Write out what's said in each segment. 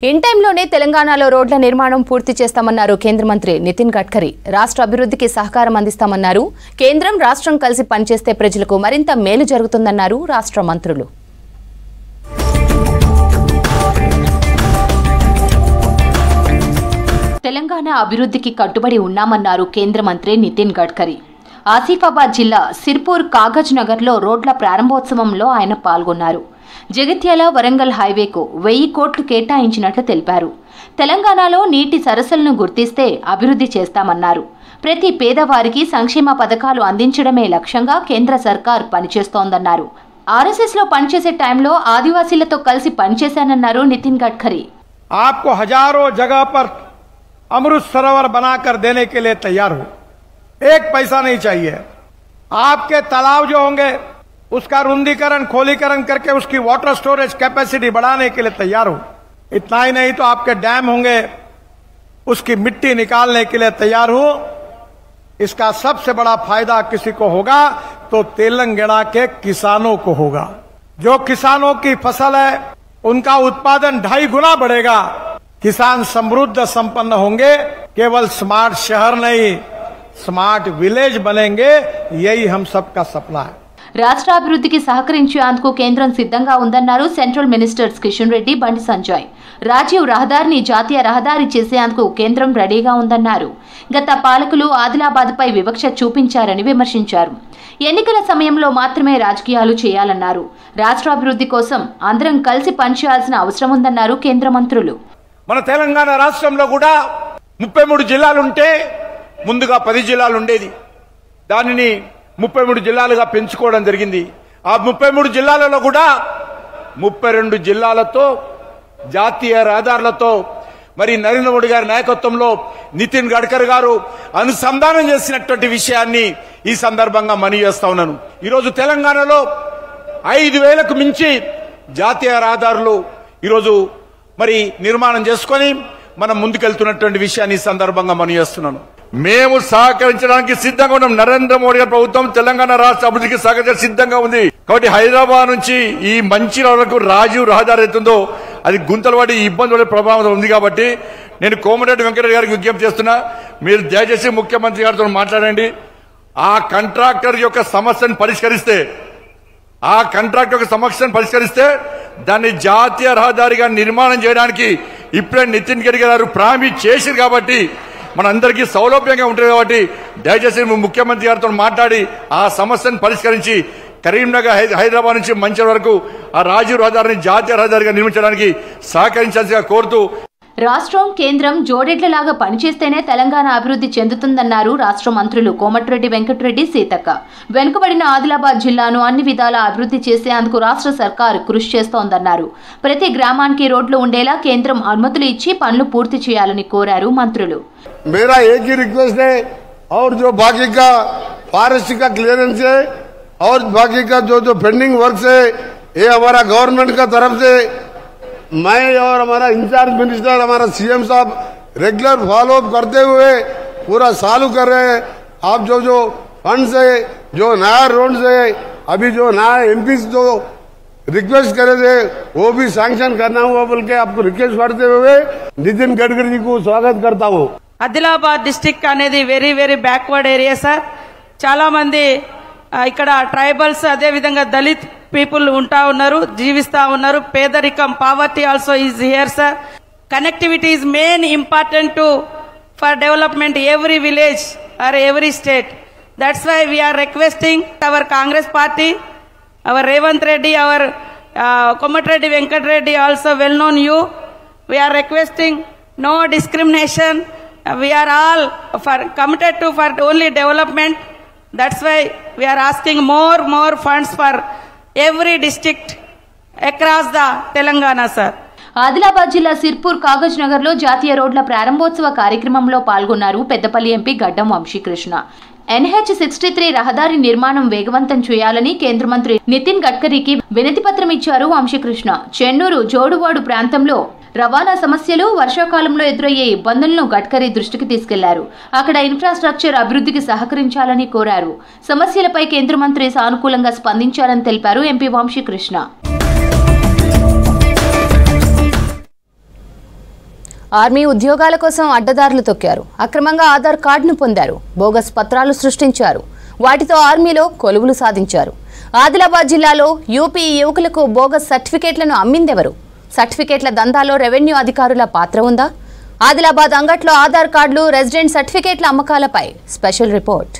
In టైంలోనే తెలంగాణలో రోడ్ల నిర్మాణం పూర్తి చేస్తామన్నారు కేంద్ర మంత్రి నితిన్ గడ్కరీ. రాష్ట్ర అభివృద్ధికి సహకారం అందిస్తామన్నారు. కేంద్రం రాష్ట్రం కలిసి పనిచేస్తే ప్రజలకు మరింత మేలు జరుగుతుందన్నారు రాష్ట్ర మంత్రులు. తెలంగాణ అభివృద్ధికి కట్టుబడి ఉన్నామన్నారు కేంద్ర మంత్రి నితిన్ గడ్కరీ. ఆసిఫాబాద్ జిల్లా సిర్పూర్ కాగజ్ నగర్లో రోడ్ల ప్రారంభోత్సవంలో ఆయన పాల్గొన్నారు. జగిత్యాల వరంగల్ హైవేకు 1000 కోట్లు కేటాయించినట్లు తెలిపారు. తెలంగాణలో నీటి సరస్సులను గుర్తిస్తే అభివృద్ధి చేస్తామన్నారు. ప్రతి పేదవారికి సంక్షేమ పథకాలు అందించడమే లక్ష్యంగా కేంద్ర సర్కార్ పనిచేస్తోందన్నారు. ఆర్ఎస్ఎస్ లో పనిచేసే టైంలో ఆదివాసీలతో కలిసి పనిచేశానన్నారు నితిన్ గడ్కరీ. आपको हजारों जगह पर अमृत सरोवर बनाकर देने के लिए तैयार हूं. एक पैसा नहीं चाहिए. आपके तालाब जो होंगे उसका रुंदीकरण खोलीकरण करके उसकी वाटर स्टोरेज कैपेसिटी बढ़ाने के लिए तैयार हूं. इतना ही नहीं तो आपके डैम होंगे उसकी मिट्टी निकालने के लिए तैयार हूं. इसका सबसे बड़ा फायदा किसी को होगा तो तेलंगाना के किसानों को होगा. जो किसानों की फसल है उनका उत्पादन 2.5 गुना बढ़ेगा. किसान समृद्ध संपन्न होंगे. केवल स्मार्ट शहर नहीं स्मार्ट विलेज बनेंगे. यही हम सबका सपना है. రాష్ట్ర అభివృద్ధికి సహకరించేందుకు కేంద్రం సిద్ధంగా ఉందన్నారు సెంట్రల్ మినిస్టర్స్ కిషన్ రెడ్డి, బండి సంజయ్. రాజీవ్ రహదారిని జాతీయ రహదారి చేసేందుకు కేంద్రం రెడీగా ఉందన్నారు. గత పాలకులు ఆదిలాబాద్పై వివక్ష చూపించారని విమర్శించారు. ఎన్నికల సమయంలో మాత్రమే రాజకీయాలు చేయాలన్నారు. రాష్ట్ర అభివృద్ధి కోసం అందరం కలిసి పనిచేయాల్సిన అవసరం ఉందన్నారు కేంద్ర మంత్రులు. మన తెలంగాణ రాష్ట్రంలో కూడా 33 జిల్లాలుంటే ముందుగా 10 జిల్లాలు ఉండేది. దానిని 33 జిల్లాలుగా పెంచుకోవడం జరిగింది. ఆ 33 జిల్లాలలో కూడా 32 జిల్లాలతో జాతీయ రహదారులతో మరి నరేంద్ర మోడీ గారి నాయకత్వంలో నితిన్ గడ్కరీ గారు అనుసంధానం చేసినటువంటి విషయాన్ని ఈ సందర్భంగా మనవి చేస్తా ఉన్నాను. ఈరోజు తెలంగాణలో 5000కు మించి జాతీయ రహదారులు ఈరోజు మరి నిర్మాణం చేసుకొని మనం ముందుకెళ్తున్నటువంటి విషయాన్ని ఈ సందర్భంగా మనవి చేస్తున్నాను. మేము సహకరించడానికి సిద్ధంగా ఉన్నాం. నరేంద్ర మోడీ గారి ప్రభుత్వం తెలంగాణ రాష్ట్ర అభివృద్ధికి సహకరించడానికి సిద్ధంగా ఉంది. కాబట్టి హైదరాబాద్ నుంచి ఈ మంచిర్యాల వరకు రాజీవ్ రహదారి అవుతుందో అది గుంతలు పడి ఇబ్బంది పడే ప్రభావం ఉంది. కాబట్టి నేను కోమటిరెడ్డి వెంకటరెడ్డి గారికి విజ్ఞప్తి చేస్తున్నా, మీరు దయచేసి ముఖ్యమంత్రి గారితో మాట్లాడండి. ఆ కాంట్రాక్టర్ యొక్క సమస్యను పరిష్కరిస్తే దాన్ని జాతీయ రహదారిగా నిర్మాణం చేయడానికి ఇప్పుడే నితిన్ గడ్కరీ గారు ప్రామిస్ చేశారు. కాబట్టి మనందరికీ సౌలభ్యంగా ఉంటుంది. కాబట్టి దయచేసి ముఖ్యమంత్రి గారితో మాట్లాడి ఆ సమస్యను పరిష్కరించి కరీంనగర్ హైదరాబాద్ నుంచి మంచిర్యాల వరకు ఆ రాజీవ్ రహదారిని జాతీయ రహదారిగా నిర్మించడానికి సహకరించాల్సిగా కోరుతూ, రాష్ట్రం కేంద్రం జోడెడ్లలాగా పనిచేస్తేనే తెలంగాణ అభివృద్ధి చెందుతుందన్నారు రాష్ట్ర మంత్రులు కోమటిరెడ్డి వెంకటరెడ్డి, సీతక్క. వెనుకబడిన ఆదిలాబాద్ జిల్లాను అన్ని విధాలా అభివృద్ధి చేసేందుకు రాష్ట్ర సర్కారు కృషి చేస్తోందన్నారు. ప్రతి గ్రామానికి రోడ్లు ఉండేలా కేంద్రం అనుమతులు ఇచ్చి పనులు పూర్తి చేయాలని కోరారు మంత్రులు. मेरा एक ही रिक्वेस्ट है और जो बाकी का फॉरेस्ट का क्लियरेंस है और बाकी का जो पेंडिंग वर्क है ये हमारा गवर्नमेंट का तरफ से मैं और हमारा इंचार्ज मिनिस्टर हमारा सीएम साहब रेगुलर फॉलो अप करते हुए पूरा चालू कर रहे हैं. आप जो फंड्स है जो नया रोड्स है अभी जो नया एमपी जो रिक्वेस्ट करे थे वो भी सैंक्शन करना हुआ बोल के आपको रिक्वेस्ट करते हुए नितिन गडकरी जी को स्वागत करता हूँ. ఆదిలాబాద్ డిస్ట్రిక్ట్ అనేది very very backward area sir. చాలా మంది ఇక్కడ ట్రైబల్స్ అదే విధంగా దళిత్ పీపుల్ జీవిస్తా ఉన్నారు. పేదరికం poverty also is here sir. Connectivity is main important for development every village or every state. That's why we are requesting our Congress party, our Revanth Reddy, our Komatireddy Venkatareddy also well known you. We are requesting no discrimination. We are all committed to for only development. That's why we are asking more funds for every district across the Telangana, sir. Adilabad జిల్లా సిర్పూర్ కాగజ్ నగర్ లో జాతీయ రోడ్ల ప్రారంభోత్సవ కార్యక్రమంలో పాల్గొన్నారు Peddapalli MP గడ్డం Vamsikrishna. NH63 రహదారి నిర్మాణం వేగవంతం చేయాలని కేంద్ర మంత్రి నితిన్ గడ్కరీకి వినతి పత్రం ఇచ్చారు వంశీకృష్ణ. చెన్నూరు జోడువాడు ప్రాంతంలో రవాణా సమస్యలు, వర్షాకాలంలో ఎదురయ్యే ఇబ్బందులను గడ్కరీ దృష్టికి తీసుకెళ్లారు. అక్కడ ఇన్ఫ్రాస్ట్రక్చర్ అభివృద్ధికి సహకరించాలని కోరారు. సమస్యలపై కేంద్ర మంత్రి సానుకూలంగా స్పందించారని తెలిపారు ఎంపీ వంశీకృష్ణ. ఆర్మీ ఉద్యోగాల కోసం అడ్డదారులు తొక్కారు. అక్రమంగా ఆధార్ కార్డును పొందారు. బోగస్ పత్రాలు సృష్టించారు. వాటితో ఆర్మీలో కొలువులు సాధించారు. ఆదిలాబాద్ జిల్లాలో యూపీ యువకులకు బోగస్ సర్టిఫికేట్లను అమ్మిందెవరు? సర్టిఫికేట్ల దందాలో రెవెన్యూ అధికారుల పాత్ర ఉందా? ఆదిలాబాద్ అంగట్లో ఆధార్ కార్డులు, రెసిడెంట్ సర్టిఫికేట్ల అమ్మకాలపై స్పెషల్ రిపోర్ట్.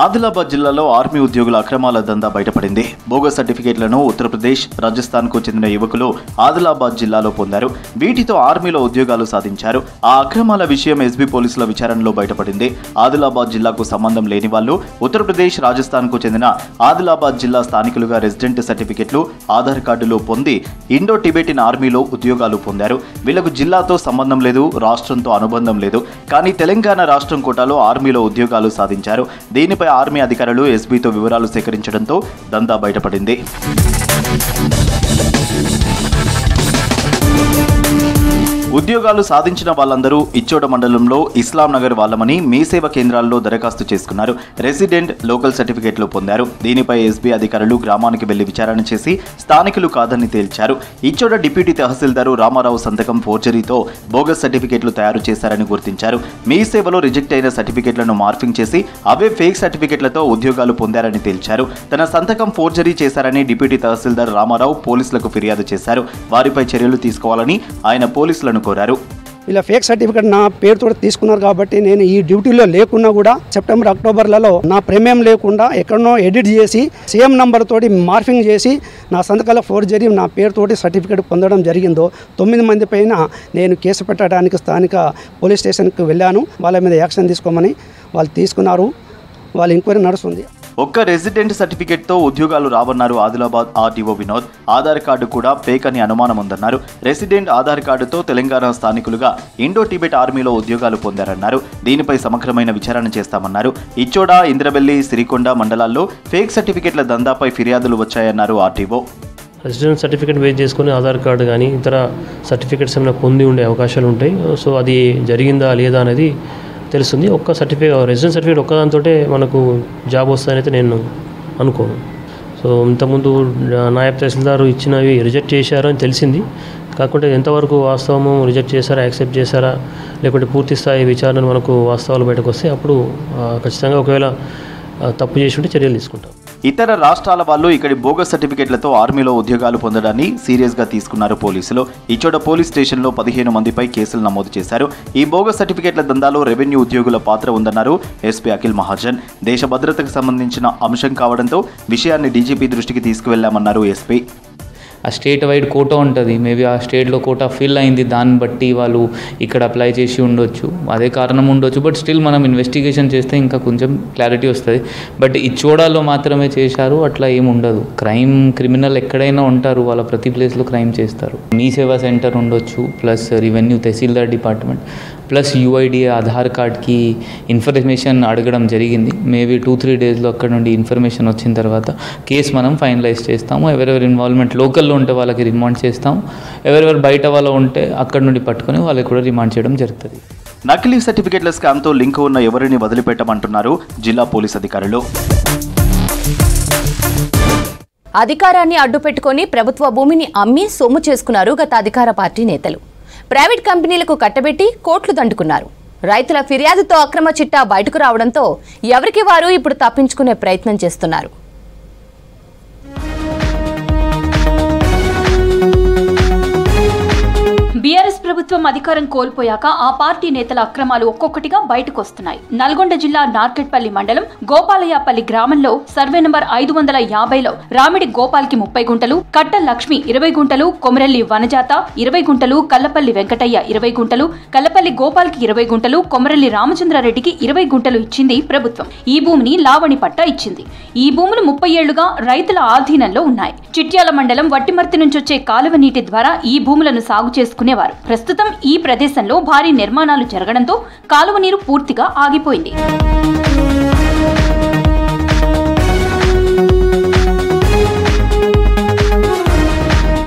ఆదిలాబాద్ జిల్లాలో ఆర్మీ ఉద్యోగుల అక్రమాల దందా బయటపడింది. బోగస్ సర్టిఫికేట్లను ఉత్తరప్రదేశ్, రాజస్థాన్కు చెందిన యువకులు ఆదిలాబాద్ జిల్లాలో పొందారు. వీటితో ఆర్మీలో ఉద్యోగాలు సాధించారు. ఆ అక్రమాల విషయం ఎస్బీ పోలీసుల విచారణలో బయటపడింది. ఆదిలాబాద్ జిల్లాకు సంబంధం లేని వాళ్ళు ఉత్తరప్రదేశ్, రాజస్థాన్కు చెందిన ఆదిలాబాద్ జిల్లా స్థానికులుగా రెసిడెంట్ సర్టిఫికెట్లు, ఆధార్ కార్డులు పొంది ఇండో టిబెటిన్ ఆర్మీలో ఉద్యోగాలు పొందారు. వీళ్లకు జిల్లాతో సంబంధం లేదు, రాష్ట్రంతో అనుబంధం లేదు. కానీ తెలంగాణ రాష్ట్రం కోటాలో ఆర్మీలో ఉద్యోగాలు సాధించారు. దీనిపై ఆర్మీ అధికారులు ఎస్బీతో వివరాలు సేకరించడంతో దందా బయటపడింది. ఉద్యోగాలు సాధించిన వాళ్ళందరూ ఇచ్చోడ మండలంలో ఇస్లాం నగర్ వాళ్ళమని మీ సేవ కేంద్రాల్లో దరఖాస్తు చేసుకున్నారు. రెసిడెంట్, లోకల్ సర్టిఫికేట్లు పొందారు. దీనిపై ఎస్బీ అధికారులు గ్రామానికి వెళ్లి విచారణ చేసి స్థానికులు కాదని తేల్చారు. ఇచ్చోడ డిప్యూటీ తహసీల్దారు రామారావు సంతకం ఫోర్జరీతో బోగస్ సర్టిఫికేట్లు తయారు చేశారని గుర్తించారు. మీ సేవలో రిజెక్ట్ అయిన సర్టిఫికేట్లను మార్ఫింగ్ చేసి అవే ఫేక్ సర్టిఫికేట్లతో ఉద్యోగాలు పొందారని తేల్చారు. తన సంతకం ఫోర్జరీ చేశారని డిప్యూటీ తహసీల్దార్ రామారావు పోలీసులకు ఫిర్యాదు చేశారు. వారిపై చర్యలు తీసుకోవాలని ఆయన పోలీసులను కోరారు. ఇలా ఫేక్ సర్టిఫికేట్ నా పేరుతో తీసుకున్నారు కాబట్టి నేను ఈ డ్యూటీలో లేకున్నా కూడా సెప్టెంబర్, అక్టోబర్లలో నా ప్రీమియం లేకుండా ఎక్కడనో ఎడిట్ చేసి సేమ్ నంబర్ తోటి మార్ఫింగ్ చేసి నా సంతకాల ఫోర్జరీ నా పేరుతోటి సర్టిఫికేట్ పొందడం జరిగిందో 9 మంది పైన నేను కేసు పెట్టడానికి స్థానిక పోలీస్ స్టేషన్కి వెళ్ళాను. వాళ్ళ మీద యాక్షన్ తీసుకోమని వాళ్ళు తీసుకున్నారు. వాళ్ళ ఎంక్వైరీ నడుస్తుంది. ఒక్క రెసిడెంట్ సర్టిఫికేట్తో ఉద్యోగాలు రావన్నారు ఆదిలాబాద్ ఆర్డీఓ వినోద్. ఆధార్ కార్డు కూడా ఫేక్ అని అనుమానం ఉందన్నారు. రెసిడెంట్ ఆధార్ కార్డుతో తెలంగాణ స్థానికులుగా ఇండో టిబెట్ ఆర్మీలో ఉద్యోగాలు పొందారన్నారు. దీనిపై సమగ్రమైన విచారణ చేస్తామన్నారు. ఇచ్చోడ, ఇంద్రబెల్లి, సిరికొండ మండలాల్లో ఫేక్ సర్టిఫికేట్ల దందాపై ఫిర్యాదులు వచ్చాయన్నారు ఆర్డీఓ. రెసిడెంట్ సర్టిఫికేట్ బేస్ చేసుకుని ఆధార్ కార్డు కానీ ఇతర సర్టిఫికేట్స్ ఏమైనా పొంది ఉండే అవకాశాలు ఉంటాయి. సో అది జరిగిందా లేదా అనేది తెలుస్తుంది. ఒక్క రెసిడెంట్ సర్టిఫికేట్ ఒక్కదాంతో మనకు జాబ్ వస్తుందని అయితే నేను అనుకోను. సో ఇంతకుముందు నాయబ్ తహసీల్దార్ ఇచ్చినవి రిజెక్ట్ చేశారు అని తెలిసింది. కాకుంటే ఎంతవరకు వాస్తవము రిజెక్ట్ చేశారా, యాక్సెప్ట్ చేశారా, లేకుంటే పూర్తి స్థాయి విచారణ మనకు వాస్తవాలు బయటకు వస్తే అప్పుడు ఖచ్చితంగా ఒకవేళ తప్పు చేసి ఉంటే చర్యలు తీసుకుంటాం. ఇతర రాష్ట్రాల వాళ్ళు ఇక్కడి బోగస్ సర్టిఫికేట్లతో ఆర్మీలో ఉద్యోగాలు పొందడాన్ని సీరియస్గా తీసుకున్నారు పోలీసులు. ఇచ్చోడ పోలీస్ స్టేషన్లో 15 మందిపై కేసులు నమోదు చేశారు. ఈ బోగస్ సర్టిఫికేట్ల దందాలో రెవెన్యూ ఉద్యోగుల పాత్ర ఉందన్నారు ఎస్పీ అఖిల్ మహాజన్. దేశ భద్రతకు సంబంధించిన అంశం కావడంతో విషయాన్ని డీజీపీ దృష్టికి తీసుకువెళ్లామన్నారు ఎస్పీ. ఆ స్టేట్ వైడ్ కోటా ఉంటుంది. మేబీ ఆ స్టేట్లో కోటా ఫిల్ అయింది, దాన్ని బట్టి వాళ్ళు ఇక్కడ అప్లై చేసి ఉండొచ్చు, అదే కారణం ఉండొచ్చు. బట్ స్టిల్ మనం ఇన్వెస్టిగేషన్ చేస్తే ఇంకా కొంచెం క్లారిటీ వస్తుంది. బట్ ఈ చోడాలో మాత్రమే చేశారు అట్లా ఏమి ఉండదు. క్రిమినల్ ఎక్కడైనా ఉంటారు, వాళ్ళ ప్రతి ప్లేస్లో క్రైమ్ చేస్తారు. మీ సేవా సెంటర్ ఉండొచ్చు, ప్లస్ రెవెన్యూ తహసీల్దార్ డిపార్ట్మెంట్, ప్లస్ యూఐడిఏ ఆధార్ కార్డ్కి ఇన్ఫర్మేషన్ అడగడం జరిగింది. మేబీ 2-3 డేస్లో అక్కడ నుండి ఇన్ఫర్మేషన్ వచ్చిన తర్వాత కేసు మనం ఫైనలైజ్ చేస్తాము. ఎవరెవరి ఇన్వాల్వ్మెంట్ లోకల్లో ఉంటే వాళ్ళకి రిమాండ్ చేస్తాము, ఎవరెవరు బయట వాళ్ళు ఉంటే అక్కడ నుండి పట్టుకొని వాళ్ళకి కూడా రిమాండ్ చేయడం జరుగుతుంది. నకిలీ సర్టిఫికేట్ల స్కామ్తో లింక్ ఉన్న ఎవరిని వదిలిపెట్టమంటున్నారు జిల్లా పోలీస్ అధికారులు. అధికారాన్ని అడ్డుపెట్టుకుని ప్రభుత్వ భూమిని అమ్మి సొమ్ము చేసుకున్నారు గత అధికార పార్టీ నేతలు. ప్రైవేట్ కంపెనీలకు కట్టబెట్టి కోట్లు దండుకున్నారు. రైతుల ఫిర్యాదుతో అక్రమ చిట్టా బయటకు రావడంతో ఎవరికి వారు ఇప్పుడు తప్పించుకునే ప్రయత్నం చేస్తున్నారు. బీఆర్ఎస్ ప్రభుత్వం అధికారం కోల్పోయాక ఆ పార్టీ నేతల అక్రమాలు ఒక్కొక్కటిగా బయటకు వస్తున్నాయి. నల్గొండ జిల్లా నార్కెట్పల్లి మండలం గోపాలయ్యపల్లి గ్రామంలో సర్వే నంబర్ 550లో రామిడి గోపాల్కి 30 గుంటలు, కట్ట లక్ష్మి 20 గుంటలు, కొమరెల్లి వనజాత 20 గుంటలు, కల్లపల్లి వెంకటయ్య 20 గుంటలు, కల్లపల్లి గోపాల్కి 20 గుంటలు, కొమరెల్లి రామచంద్రారెడ్డికి 20 గుంటలు ఇచ్చింది ప్రభుత్వం. ఈ భూమిని లావణి పట్టా ఇచ్చింది. ఈ భూములు 30 ఏళ్లుగా రైతుల ఆధీనంలో ఉన్నాయి. చిట్యాల మండలం వట్టిమర్తి నుంచి వచ్చే కాలువ నీటి ద్వారా ఈ భూములను సాగు చేసుకునేవారు. ప్రస్తుతం ఈ ప్రదేశంలో భారీ నిర్మాణాలు జరగడంతో కాలువ నీరు పూర్తిగా ఆగిపోయింది.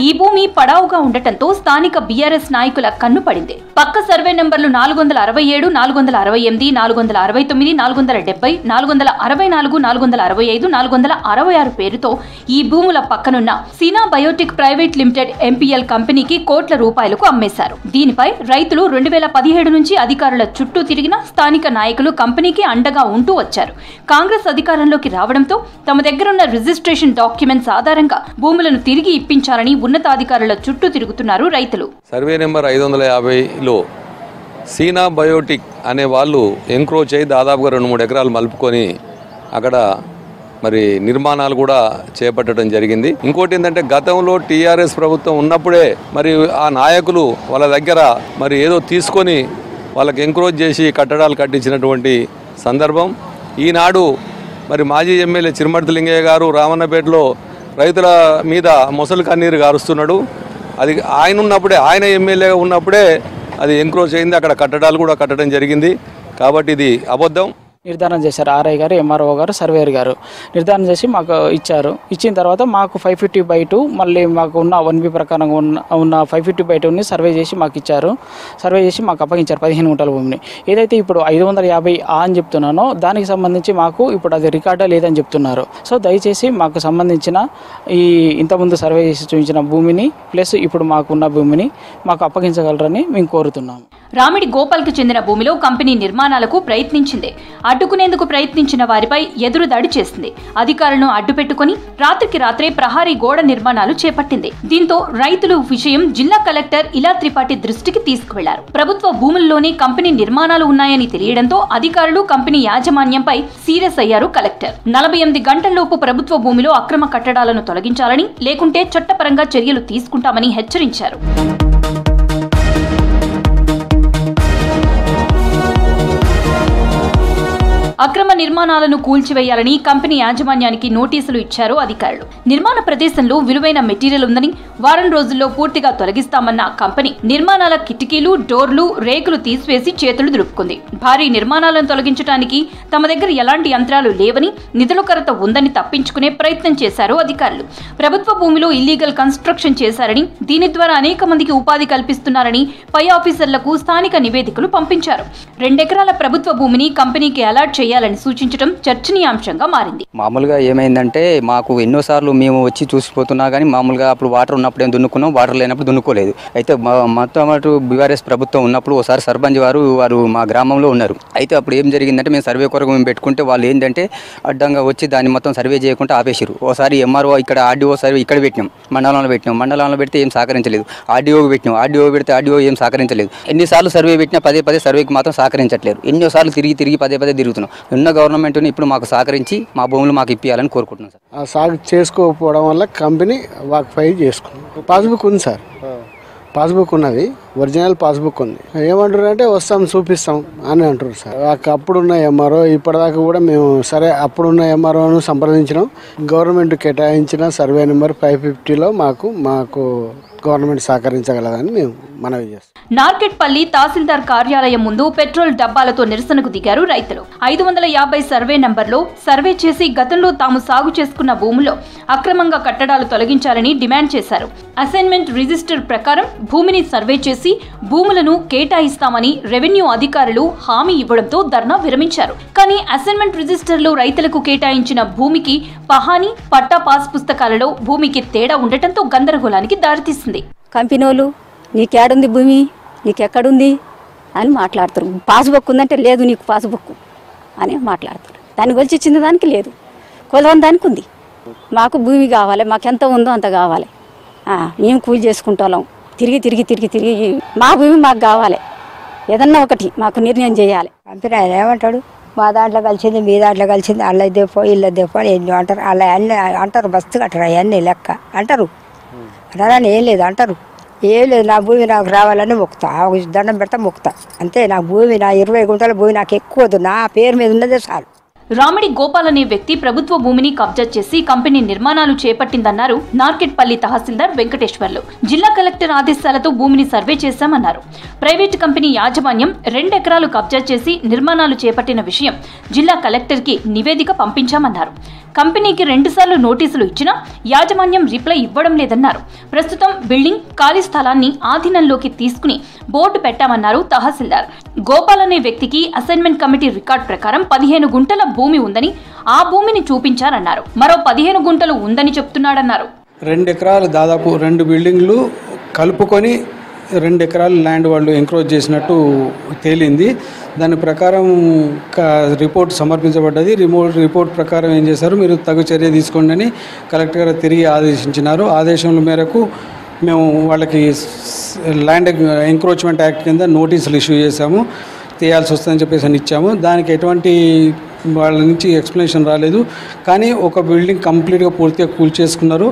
ఈ భూమి పడావుగా ఉండటంతో స్థానిక బీఆర్ఎస్ నాయకుల కన్ను పడింది. పక్క సర్వే నెంబర్లు 467, 468, 469, 470, 464, 465, 466 పేరుతో ఈ భూముల పక్కనున్న సీనా బయోటిక్ ప్రైవేట్ లిమిటెడ్ ఎంపీఎల్ కంపెనీకి కోట్ల రూపాయలకు అమ్మేశారు. దీనిపై రైతులు 2017 నుంచి అధికారుల చుట్టూ తిరిగిన స్థానిక నాయకులు కంపెనీకి అండగా ఉంటూ వచ్చారు. కాంగ్రెస్ అధికారంలోకి రావడంతో తమ దగ్గరున్న రిజిస్ట్రేషన్ డాక్యుమెంట్స్ ఆధారంగా భూములను తిరిగి ఇప్పించాలని ఉన్నతాధికారుల చుట్టూ తిరుగుతున్నారు రైతులు. సర్వే నెంబర్ 550లో సీనా బయోటిక్ అనే వాళ్ళు ఎంక్రోచ్ అయి దాదాపుగా 2-3 ఎకరాలు మలుపుకొని అక్కడ మరి నిర్మాణాలు కూడా చేపట్టడం జరిగింది. ఇంకోటి ఏంటంటే గతంలో టీఆర్ఎస్ ప్రభుత్వం ఉన్నప్పుడే మరి ఆ నాయకులు వాళ్ళ దగ్గర మరి ఏదో తీసుకొని వాళ్ళకి ఎంక్రోచ్ చేసి కట్టడాలు కట్టించినటువంటి సందర్భం. ఈనాడు మరి మాజీ ఎమ్మెల్యే చిరుమర్తి లింగయ్య గారు రామన్నపేటలో రైతుల మీద మొసలు కన్నీరు గారుస్తున్నాడు. అది ఆయన ఉన్నప్పుడే, ఆయన ఎమ్మెల్యేగా ఉన్నప్పుడే అది ఎంక్రోచ్ అయింది. అక్కడ కట్టడాలు కూడా కట్టడం జరిగింది. కాబట్టి ఇది అబద్ధం. నిర్ధారణ చేశారు. ఆర్ఐ గారు, ఎంఆర్ఓ గారు, సర్వేయర్ గారు నిర్ధారణ చేసి మాకు ఇచ్చారు. ఇచ్చిన తర్వాత మాకు 550/2 మళ్ళీ మాకు ఉన్న 1B ప్రకారం ఉన్న 550/2ని సర్వే చేసి మాకు ఇచ్చారు. సర్వే చేసి మాకు అప్పగించారు 15 గుంటల భూమిని. ఏదైతే ఇప్పుడు 550 అని చెప్తున్నానో దానికి సంబంధించి మాకు ఇప్పుడు అది రికార్డే లేదని చెప్తున్నారు. సో దయచేసి మాకు సంబంధించిన ఈ ఇంతకుముందు సర్వే చేసి చూపించిన భూమిని ప్లస్ ఇప్పుడు మాకున్న భూమిని మాకు అప్పగించగలరని మేము కోరుతున్నాము. రామిడి గోపాల్కి చెందిన భూమిలో కంపెనీ నిర్మాణాలకు ప్రయత్నించింది. అడ్డుకునేందుకు ప్రయత్నించిన వారిపై ఎదురుదాడి చేసింది. అధికారులను అడ్డుపెట్టుకుని రాత్రికి రాత్రే ప్రహారీ గోడ నిర్మాణాలు చేపట్టింది. దీంతో రైతులు విషయం జిల్లా కలెక్టర్ ఇలా త్రిపాఠి దృష్టికి తీసుకువెళ్లారు. ప్రభుత్వ భూముల్లోనే కంపెనీ నిర్మాణాలు ఉన్నాయని తెలియడంతో అధికారులు కంపెనీ యాజమాన్యంపై సీరియస్ అయ్యారు కలెక్టర్. 48 గంటల్లోపు ప్రభుత్వ భూమిలో అక్రమ కట్టడాలను తొలగించాలని, లేకుంటే చట్టపరంగా చర్యలు తీసుకుంటామని హెచ్చరించారు. అక్రమ నిర్మాణాలను కూల్చివేయాలని కంపెనీ యాజమాన్యానికి నోటీసులు ఇచ్చారు అధికారులు. నిర్మాణ ప్రదేశంలో విలువైన మెటీరియల్ ఉందని వారం రోజుల్లో పూర్తిగా తొలగిస్తామన్న కంపెనీ నిర్మాణాల కిటికీలు, డోర్లు, రేకులు తీసివేసి చేతులు దులుపుకుంది. భారీ నిర్మాణాలను తొలగించడానికి తమ దగ్గర ఎలాంటి యంత్రాలు లేవని, నిధుల కొరత ఉందని తప్పించుకునే ప్రయత్నం చేశారు అధికారులు. ప్రభుత్వ భూమిలో ఇల్లీగల్ కన్స్ట్రక్షన్ చేశారని, దీని ద్వారా అనేక మందికి ఉపాధి కల్పిస్తున్నారని పై ఆఫీసర్లకు స్థానిక నివేదికలు పంపించారు. 2 ఎకరాల ప్రభుత్వ భూమిని కంపెనీకి అలాట్ చేయాలని సూచించడం చర్చనీయాంశంగా మారింది. మామూలుగా ఏమైందంటే మాకు ఎన్నోసార్లు మేము వచ్చి చూసిపోతున్నా కానీ మామూలుగా అప్పుడు వాటర్ ఉన్నప్పుడు ఏం దున్నుకున్నాం, వాటర్ లేనప్పుడు దున్నుకోలేదు. అయితే మొత్తం అటు బీఆర్ఎస్ ప్రభుత్వం ఉన్నప్పుడు ఒకసారి సర్పంచ్ వారు మా గ్రామంలో ఉన్నారు. అయితే అప్పుడు ఏం జరిగిందంటే మేము సర్వే కొరకు మేము పెట్టుకుంటే వాళ్ళు ఏంటంటే అడ్డంగా వచ్చి దాన్ని మొత్తం సర్వే చేయకుండా ఆపేసారు. ఒకసారి ఎంఆర్ఓ ఇక్కడ ఆర్డీఓ సర్వే ఇక్కడ పెట్టినాం, మండలంలో పెడితే ఏం సహకరించలేదు. ఆర్డీఓకి పెట్టినాం, ఆర్డీఓ పెడితే ఆర్డీఓ ఏం సహకరించలేదు. ఎన్నిసార్లు సర్వే పెట్టినా పదే సర్వేకి మాత్రం సహకరించట్లేదు. ఎన్నోసార్లు తిరిగి పదే తిరుగుతున్నాం. ఉన్న గవర్నమెంట్ని ఇప్పుడు మాకు సహకరించి మా భూములు మాకు ఇప్పియాలని కోరుకుంటున్నాం సార్. ఆ సాగు చేసుకోకపోవడం వల్ల కంపెనీ వాక్ఫై చేసుకుంది. పాస్బుక్ ఉంది సార్, పాస్బుక్ ఉన్నది, ఒరిజినల్ పాస్బుక్ ఉంది. ఏమంటారు అంటే వస్తాం చూపిస్తాం అని అంటారు సార్. అప్పుడున్న ఎంఆర్ఓ ఇప్పటిదాకా కూడా మేము సరే అప్పుడున్న ఎంఆర్ఓను సంప్రదించినాం. గవర్నమెంట్ కేటాయించిన సర్వే నెంబర్ 550లో మాకు గవర్నమెంట్ సహకరించగలదని మేము మనవి చేస్తాం. నార్కెట్పల్లి తహసీల్దార్ కార్యాలయం ముందు పెట్రోల్ డబ్బాలతో నిరసనకు దిగారు రైతులు. 550 సర్వే నంబర్లో సర్వే చేసి గతంలో తాము సాగు చేసుకున్న భూముల్లో అక్రమంగా కట్టడాలు తొలగించాలని డిమాండ్ చేశారు. అసైన్మెంట్ రిజిస్టర్ ప్రకారం భూమిని సర్వే చేసి భూములను కేటాయిస్తామని రెవెన్యూ అధికారులు హామీ ఇవ్వడంతో ధర్నా విరమించారు. కానీ అసైన్మెంట్ రిజిస్టర్లో రైతులకు కేటాయించిన భూమికి పహానీ, పట్టా పాస్ పుస్తకాలలో భూమికి తేడా ఉండటంతో గందరగోళానికి దారితీసింది. కంపెనీ వాళ్ళు నీకేడుంది భూమి, నీకెక్కడుంది అని మాట్లాడుతారు. పాస్బుక్ ఉందంటే లేదు నీకు పాస్బుక్ అని మాట్లాడతారు. దాన్ని కొలిచి ఇచ్చిన దానికి లేదు, కొలవని దానికి ఉంది. మాకు భూమి కావాలి, మాకు ఎంత ఉందో అంత కావాలి. మేము కూలి చేసుకుంటాం. తిరిగి మా భూమి మాకు కావాలి. ఏదన్నా ఒకటి మాకు నిర్ణయం చేయాలి. కంపెనీ ఆయన ఏమంటాడు, మా దాంట్లో కలిసింది, మీ దాంట్లో కలిసింది, అల్ల దేపో ఇళ్ళ దేపో అని ఎన్నో అంటారు. అలా అన్నీ అంటారు, బస్తు కట్టరు, అవన్నీ లెక్క అంటారు. అనరాని ఏం లేదు అంటారు. ఏం లేదు, నా భూమి నాకు రావాలని మొక్కుతా, దండం పెడతా మొక్కుతా అంతే. నా భూమి, నా 20 గుంటల భూమి నాకు ఎక్కువదు, నా పేరు మీద ఉన్నదే చాలు. రామిడి గోపాల్ అనే వ్యక్తి ప్రభుత్వ భూమిని కబ్జా చేసి కంపెనీ నిర్మాణాలు చేపట్టిందన్నారు నార్కెట్పల్లి తహసీల్దార్ వెంకటేశ్వర్లు. జిల్లా కలెక్టర్ ఆదేశాలతో భూమిని సర్వే చేశామన్నారు. ప్రైవేటు కంపెనీ యాజమాన్యం 2 ఎకరాలు కబ్జా చేసి నిర్మాణాలు చేపట్టిన విషయం జిల్లా కలెక్టర్కి నివేదిక పంపించామన్నారు. కంపెనీకి 2 సార్లు నోటీసులు ఇచ్చినా యాజమాన్యం రిప్లై ఇవ్వడం లేదన్నారు. ప్రస్తుతం బిల్డింగ్ ఖాళీ స్థలాన్ని ఆధీనంలోకి తీసుకుని బోర్డు పెట్టామన్నారు తహసీల్దార్. గోపాల్ అనే వ్యక్తికి అసైన్మెంట్ కమిటీ రికార్డ్ ప్రకారం 15 గుంటల భూమి ఉందని, ఆ భూమిని చూపించారన్నారు. మరో 15 గుంటలు ఉందని చెప్తున్నాడన్నారు. 2 ఎకరాలు దాదాపు 2 బిల్డింగ్లు కలుపుకొని 2 ఎకరాలు ల్యాండ్ వాళ్ళు ఎంక్రోచ్ చేసినట్టు తేలింది. దాని ప్రకారం రిపోర్ట్ సమర్పించబడ్డది. రిపోర్ట్ ప్రకారం ఏం చేశారు, మీరు తగు చర్య తీసుకోండి అని కలెక్టర్ గారు తిరిగి ఆదేశించినారు. ఆదేశముల మేరకు మేము వాళ్ళకి ల్యాండ్ ఎంక్రోచ్మెంట్ యాక్ట్ కింద నోటీసులు ఇష్యూ చేశాము. తీయాల్సి వస్తుందని చెప్పేసి అని ఇచ్చాము. దానికి ఎటువంటి వాళ్ళ నుంచి ఎక్స్ప్లెనేషన్ రాలేదు. కానీ ఒక బిల్డింగ్ కంప్లీట్గా పూర్తిగా కూల్చేసుకున్నారు.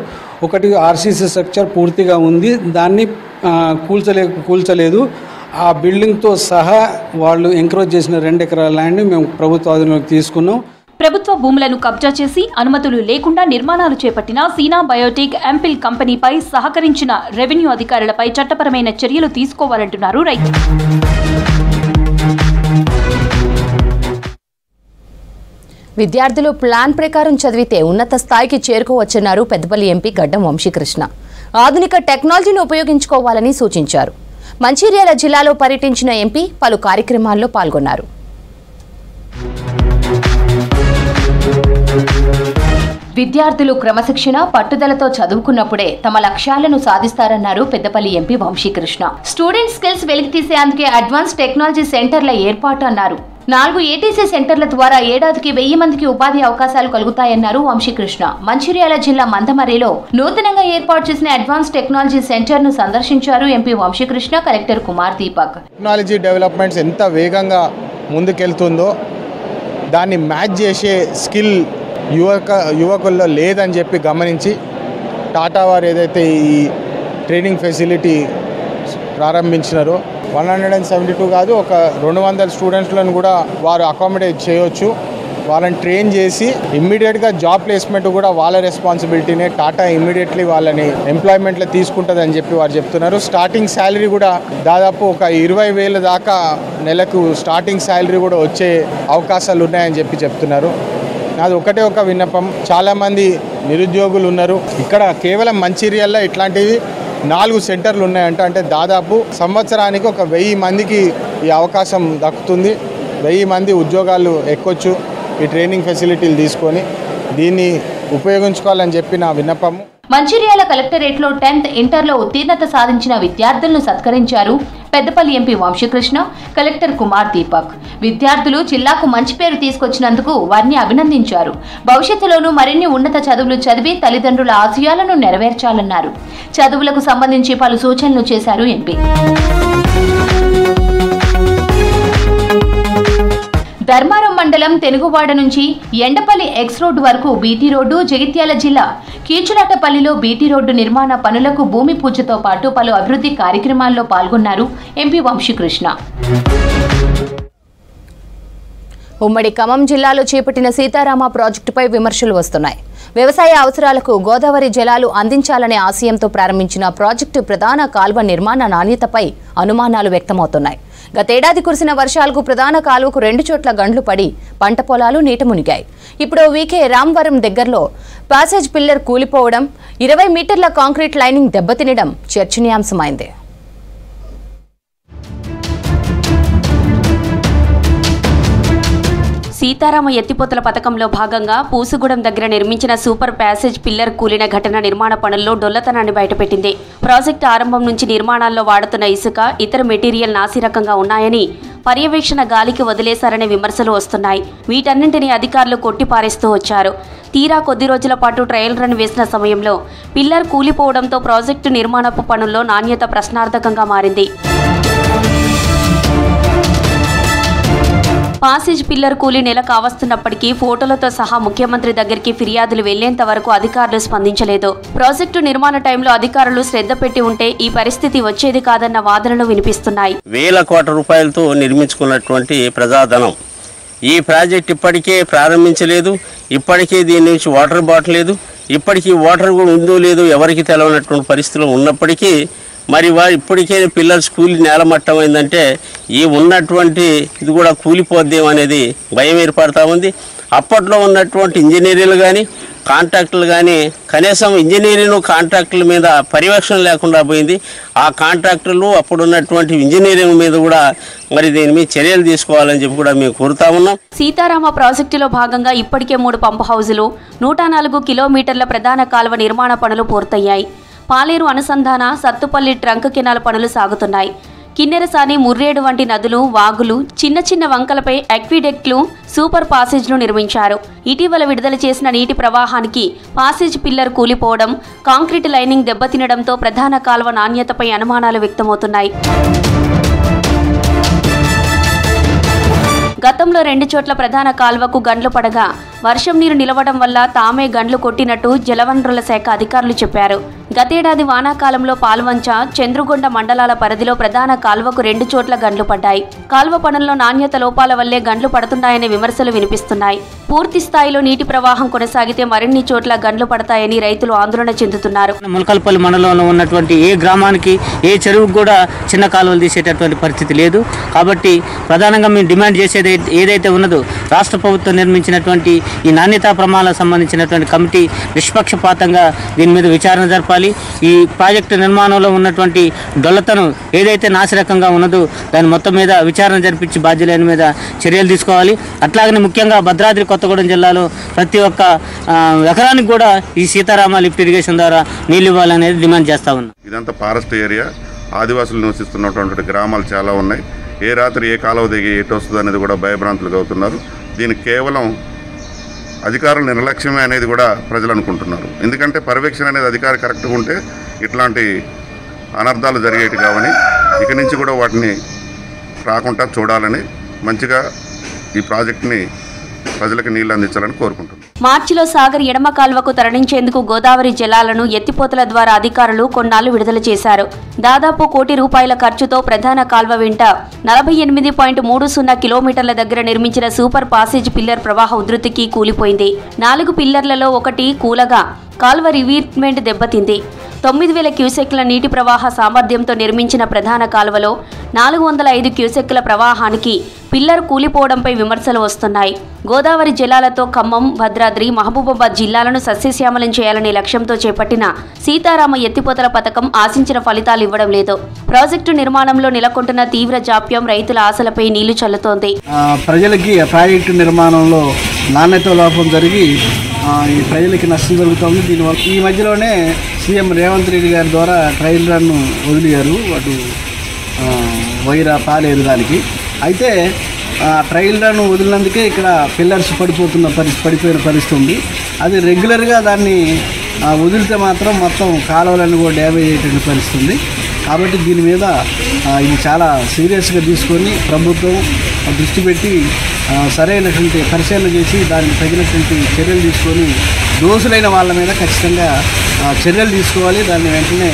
ఒకటి ఆర్సీసీ స్ట్రక్చర్ పూర్తిగా ఉంది, దాన్ని కూల్చలేదు. ఆ బిల్డింగ్తో సహా వాళ్ళు ఎంక్రోచ్ చేసిన 2 ఎకరాల ల్యాండ్ మేము ప్రభుత్వ ఆధీనంలోకి తీసుకున్నాం. ప్రభుత్వ భూములను కబ్జా చేసి అనుమతులు లేకుండా నిర్మాణాలు చేపట్టిన సీనా బయోటెక్ ఎంపిల్ కంపెనీపై సహకరించిన రెవెన్యూ అధికారులపై చట్టపరమైన చర్యలు తీసుకోవాలంటున్నారు రైతులు. విద్యార్థులు ప్లాన్ ప్రకారం చదివితే ఉన్నత స్థాయికి చేరుకోవచ్చన్నారు పెద్దపల్లి ఎంపీ గడ్డం వంశీకృష్ణ. ఆధునిక టెక్నాలజీని ఉపయోగించుకోవాలని సూచించారు. మంచిర్యాల జిల్లాలో పర్యటించిన ఎంపీ పలు కార్యక్రమాల్లో పాల్గొన్నారు. విద్యార్థులు క్రమశిక్షణ పట్టుదలతో చదువుకున్నప్పుడే తమ లక్ష్యాలను సాధిస్తారన్నారు Peddapalli MP Vamshikrishna. Student skills వెలికితీసేందుకే అడ్వాన్స్ టెక్నాలజీ సెంటర్ల ఏర్పాటు అన్నారు. 4 ఏటీసీ సెంటర్ల ద్వారా ఏడాదికి 1000 మందికి ఉపాధి అవకాశాలు కలుగుతాయన్నారు వంశీకృష్ణ. మంచిర్యాల జిల్లా మందమర్రిలో నూతనంగా ఏర్పాటు చేసిన అడ్వాన్స్ టెక్నాలజీ సెంటర్ ను సందర్శించారు MP Vamshikrishna, collector Kumar Deepak. Technology developments ఎంత వేగంగా ముందుకెళ్తుందో దాన్ని మ్యాచ్ చేసే స్కిల్ యువకుల్లో లేదని చెప్పి గమనించి టాటా వారు ఏదైతే ఈ ట్రైనింగ్ ఫెసిలిటీ ప్రారంభించినారో 172 కాదు, ఒక 200 స్టూడెంట్లను కూడా వారు అకామిడేట్ చేయొచ్చు. వాళ్ళని ట్రైన్ చేసి ఇమ్మీడియట్గా జాబ్ ప్లేస్మెంట్ కూడా వాళ్ళ రెస్పాన్సిబిలిటీనే. టాటా ఇమ్మీడియట్లీ వాళ్ళని ఎంప్లాయ్మెంట్లో తీసుకుంటుందని చెప్పి వారు చెప్తున్నారు. స్టార్టింగ్ శాలరీ కూడా దాదాపు ఒక 20,000 దాకా నెలకు స్టార్టింగ్ శాలరీ కూడా వచ్చే అవకాశాలు ఉన్నాయని చెప్పి చెప్తున్నారు. నాది ఒకటే ఒక విన్నపం, చాలామంది నిరుద్యోగులు ఉన్నారు. ఇక్కడ కేవలం మంచిర్యాలలో ఇట్లాంటివి 4 సెంటర్లు ఉన్నాయంట. అంటే దాదాపు సంవత్సరానికి ఒక 1000 మందికి ఈ అవకాశం దక్కుతుంది. 1000 మంది ఉద్యోగాలు ఎక్కొచ్చు ఈ ట్రైనింగ్ ఫెసిలిటీలు తీసుకొని. దీన్ని ఉపయోగించుకోవాలని చెప్పి నా విన్నపము. మంచిర్యాల కలెక్టరేట్లో 10th ఇంటర్లో ఉత్తీర్ణత సాధించిన విద్యార్థులను సత్కరించారు పెద్దపల్లి ఎంపీ వంశీకృష్ణ, కలెక్టర్ కుమార్ దీపక్. విద్యార్థులు జిల్లాకు మంచి పేరు తీసుకొచ్చినందుకు వారిని అభినందించారు. భవిష్యత్తులోనూ మరిన్ని ఉన్నత చదువులు చదివి తల్లిదండ్రుల ఆశయాలను నెరవేర్చాలన్నారు. చదువులకు సంబంధించి పలు సూచనలు చేశారు ఎంపీ. ధర్మారం మండలం తెనుగువాడ నుంచి ఎండపల్లి ఎక్స్ రోడ్డు వరకు బీటీ రోడ్డు, జగిత్యాల జిల్లా కీచులాటపల్లిలో బీటీ రోడ్డు నిర్మాణ పనులకు భూమి పూజతో పాటు పలు అభివృద్ధి కార్యక్రమాల్లో పాల్గొన్నారు ఎంపీ వంశీకృష్ణ. ఉమ్మడి ఖమ్మం జిల్లాలో చేపట్టిన సీతారామ ప్రాజెక్టుపై విమర్శలు వస్తున్నాయి. వ్యవసాయ అవసరాలకు గోదావరి జలాలు అందించాలనే ఆశయంతో ప్రారంభించిన ప్రాజెక్టు ప్రధాన కాల్వ నిర్మాణ నాణ్యతపై అనుమానాలు వ్యక్తమవుతున్నాయి. గతేడాది కురిసిన వర్షాలకు ప్రధాన కాలువకు 2 చోట్ల గండ్లు పడి పంట పొలాలు నీట మునిగాయి. ఇప్పుడు వీకే రామవరం దగ్గరలో ప్యాసేజ్ పిల్లర్ కూలిపోవడం, 20 మీటర్ల కాంక్రీట్ లైనింగ్ దెబ్బతినడం చర్చనీయాంశమైంది. సీతారామ ఎత్తిపోతల పథకంలో భాగంగా పూసుగూడెం దగ్గర నిర్మించిన సూపర్ ప్యాసేజ్ పిల్లర్ కూలిన ఘటన నిర్మాణ పనుల్లో డొల్లతనాన్ని బయటపెట్టింది. ప్రాజెక్టు ఆరంభం నుంచి నిర్మాణాల్లో వాడుతున్న ఇసుక, ఇతర మెటీరియల్ నాసిరకంగా ఉన్నాయని, పర్యవేక్షణ గాలికి వదిలేశారనే విమర్శలు వస్తున్నాయి. వీటన్నింటినీ అధికారులు కొట్టిపారేస్తూ వచ్చారు. తీరా కొద్ది రోజుల పాటు ట్రయల్ రన్ వేసిన సమయంలో పిల్లర్ కూలిపోవడంతో ప్రాజెక్టు నిర్మాణపు పనుల్లో నాణ్యత ప్రశ్నార్థకంగా మారింది. పాసేజ్ పిల్లర్ కూలీ నెల కావస్తున్నప్పటికీ ఫోటోలతో సహా ముఖ్యమంత్రి దగ్గరికి ఫిర్యాదులు వెళ్లేంత వరకు అధికారులు స్పందించలేదు. ప్రాజెక్టు నిర్మాణ టైంలో అధికారులు శ్రద్ధ పెట్టి ఉంటే ఈ పరిస్థితి వచ్చేది కాదన్న వాదనలు వినిపిస్తున్నాయి. వేల కోట్ల రూపాయలతో నిర్మించుకున్నటువంటి ప్రజాధనం ఈ ప్రాజెక్ట్ ఇప్పటికే ప్రారంభించలేదు. ఇప్పటికే దీని నుంచి వాటర్ బాటిల్ లేదు. ఇప్పటికీ వాటర్ కూడా ఉందో లేదో ఎవరికి తెలవనటువంటి పరిస్థితులు ఉన్నప్పటికీ మరి వారు ఇప్పటికే పిల్లర్స్ కూలి నేలమట్టమైందంటే ఈ ఉన్నటువంటి ఇది కూడా కూలిపోద్దేమో అనేది భయం ఏర్పడతా ఉంది. అప్పట్లో ఉన్నటువంటి ఇంజనీర్లు కానీ కాంట్రాక్టులు కానీ కనీసం ఇంజనీరింగ్ కాంట్రాక్టుల మీద పర్యవేక్షణ లేకుండా పోయింది. ఆ కాంట్రాక్టులు అప్పుడున్నటువంటి ఇంజనీరింగ్ మీద కూడా మరి దీని మీద చర్యలు తీసుకోవాలని చెప్పి కూడా మేము కోరుతా ఉన్నాం. సీతారామ ప్రాజెక్టులో భాగంగా ఇప్పటికే 3 పంప్ హౌజులు, 104 కిలోమీటర్ల ప్రధాన కాల్వ నిర్మాణ పనులు పూర్తయ్యాయి. పాలేరు అనుసంధాన, సత్తుపల్లి ట్రంక్ కెనాల్ పనులు సాగుతున్నాయి. కిన్నెరసాని, ముర్రేడు వంటి నదులు, వాగులు, చిన్న చిన్న వంకలపై అక్విడెక్ట్లు, సూపర్ పాసేజ్లు నిర్మించారు. ఇటీవల విడుదల చేసిన నీటి ప్రవాహానికి పాసేజ్ పిల్లర్ కూలిపోవడం, కాంక్రీట్ లైనింగ్ దెబ్బతినడంతో ప్రధాన కాల్వ నాణ్యతపై అనుమానాలు వ్యక్తమవుతున్నాయి. గతంలో 2 చోట్ల ప్రధాన కాల్వకు గండ్లు పడగా వర్షం నీరు నిలవడం వల్ల తామే గండ్లు కొట్టినట్టు జలవనరుల శాఖ అధికారులు చెప్పారు. గతేడాది వానాకాలంలో పాల్వంచ, చంద్రుగొండ మండలాల పరిధిలో ప్రధాన కాల్వకు 2 చోట్ల గండ్లు పడ్డాయి. కాల్వ పనుల్లో నాణ్యత లోపాల వల్లే గండ్లు పడుతున్నాయనే విమర్శలు వినిపిస్తున్నాయి. పూర్తి స్థాయిలో నీటి ప్రవాహం కొనసాగితే మరిన్ని చోట్ల గండ్లు పడతాయని రైతులు ఆందోళన చెందుతున్నారు. ములకల్పల్లి మండలంలో ఉన్నటువంటి ఏ గ్రామానికి, ఏ చెరువుకు కూడా చిన్న కాలువలు తీసేటటువంటి పరిస్థితి లేదు. కాబట్టి ప్రధానంగా మేము డిమాండ్ చేసేది ఏదైతే ఉన్నదో, రాష్ట్ర ప్రభుత్వం నిర్మించినటువంటి ఈ నాణ్యతా ప్రమాణాలకు సంబంధించినటువంటి కమిటీ నిష్పక్షపాతంగా దీని మీద విచారణ జరపాలి. ఈ ప్రాజెక్టు నిర్మాణంలో ఉన్నటువంటి డొల్లతనం ఏదైతే నాసిరకంగా ఉన్నదో దాని మొత్తం మీద విచారణ జరిపించి బాధ్యులైన మీద చర్యలు తీసుకోవాలి. అట్లాగనే ముఖ్యంగా భద్రాద్రి కొత్తగూడెం జిల్లాలో ప్రతి ఒక్క ఎకరానికి కూడా ఈ సీతారామ లిఫ్ట్ ఇరిగేషన్ ద్వారా నీళ్ళు ఇవ్వాలనేది డిమాండ్ చేస్తా ఉన్నాం. ఇదంతా ఫారెస్ట్ ఏరియా, ఆదివాసులు నివసిస్తున్నటువంటి గ్రామాలు చాలా ఉన్నాయి. ఏ రాత్రి ఏ కాలువ దిగి ఎటు వస్తుంది అనేది కూడా భయభ్రాంతులుగా అవుతున్నారు. దీనికి కేవలం అధికారుల నిర్లక్ష్యమే అనేది కూడా ప్రజలు అనుకుంటున్నారు. ఎందుకంటే పర్యవేక్షణ అనేది అధికారి కరెక్ట్గా ఉంటే ఇట్లాంటి అనర్థాలు జరిగేటి కావని, ఇక నుంచి కూడా వాటిని రాకుండా చూడాలని, మంచిగా ఈ ప్రాజెక్టుని ప్రజలకు నీళ్లు అందించాలని కోరుకుంటున్నాం. మార్చిలో సాగర్ ఎడమ కాల్వకు తరలించేందుకు గోదావరి జలాలను ఎత్తిపోతల ద్వారా అధికారులు కొన్నాళ్లు విడుదల చేశారు. దాదాపు ₹1 కోటి ఖర్చుతో ప్రధాన కాల్వ వెంట 48.30 కిలోమీటర్ల దగ్గర నిర్మించిన సూపర్ పాసేజ్ పిల్లర్ ప్రవాహ ఉధృతికి కూలిపోయింది. 4 పిల్లర్లలో ఒకటి కూలగా కాల్వ రివీర్మెంట్ దెబ్బతింది. 9,000 క్యూసెక్ల నీటి ప్రవాహ సామర్థ్యంతో నిర్మించిన ప్రధాన కాల్వలో 405 క్యూసెక్ల ప్రవాహానికి పిల్లర్ కూలిపోవడంపై విమర్శలు వస్తున్నాయి. గోదావరి జలాలతో ఖమ్మం, భద్రాద్రి, మహబూబాబాద్ జిల్లాలను సస్యశ్యామలం చేయాలనే లక్ష్యంతో చేపట్టిన సీతారామ ఎత్తిపోతల పథకం ఆశించిన ఫలితాలు ఇవ్వడం లేదు. ప్రాజెక్టు నిర్మాణంలో నెలకొంటున్న తీవ్ర జాప్యం రైతుల ఆశలపై నీళ్లు చల్లుతోంది. ప్రజలకి ప్రాజెక్టు నిర్మాణంలో నాణ్యత లోపం జరిగి ఈ ప్రజలకి నష్టం జరుగుతుంది. దీనివల్ల ఈ మధ్యలోనే సీఎం రేవంత్ రెడ్డి గారి ద్వారా ట్రయల్ రన్ వదిలేరు అటు పాలేరు దానికి. అయితే ట్రయల్ రన్ వదిలినందుకే ఇక్కడ పిల్లర్స్ పడిపోయిన పరిస్థితి ఉంది. అది రెగ్యులర్గా దాన్ని వదిలితే మాత్రం మొత్తం కాలువలన్నీ కూడా డ్యామేజ్ అయ్యేటువంటి పరిస్థితి ఉంది. కాబట్టి దీని మీద ఇది చాలా సీరియస్గా తీసుకొని ప్రభుత్వం దృష్టి పెట్టి సరైనటువంటి పరిశీలన చేసి దానికి తగినటువంటి చర్యలు తీసుకొని దోషులైన వాళ్ళ మీద ఖచ్చితంగా చర్యలు తీసుకోవాలి. దాన్ని వెంటనే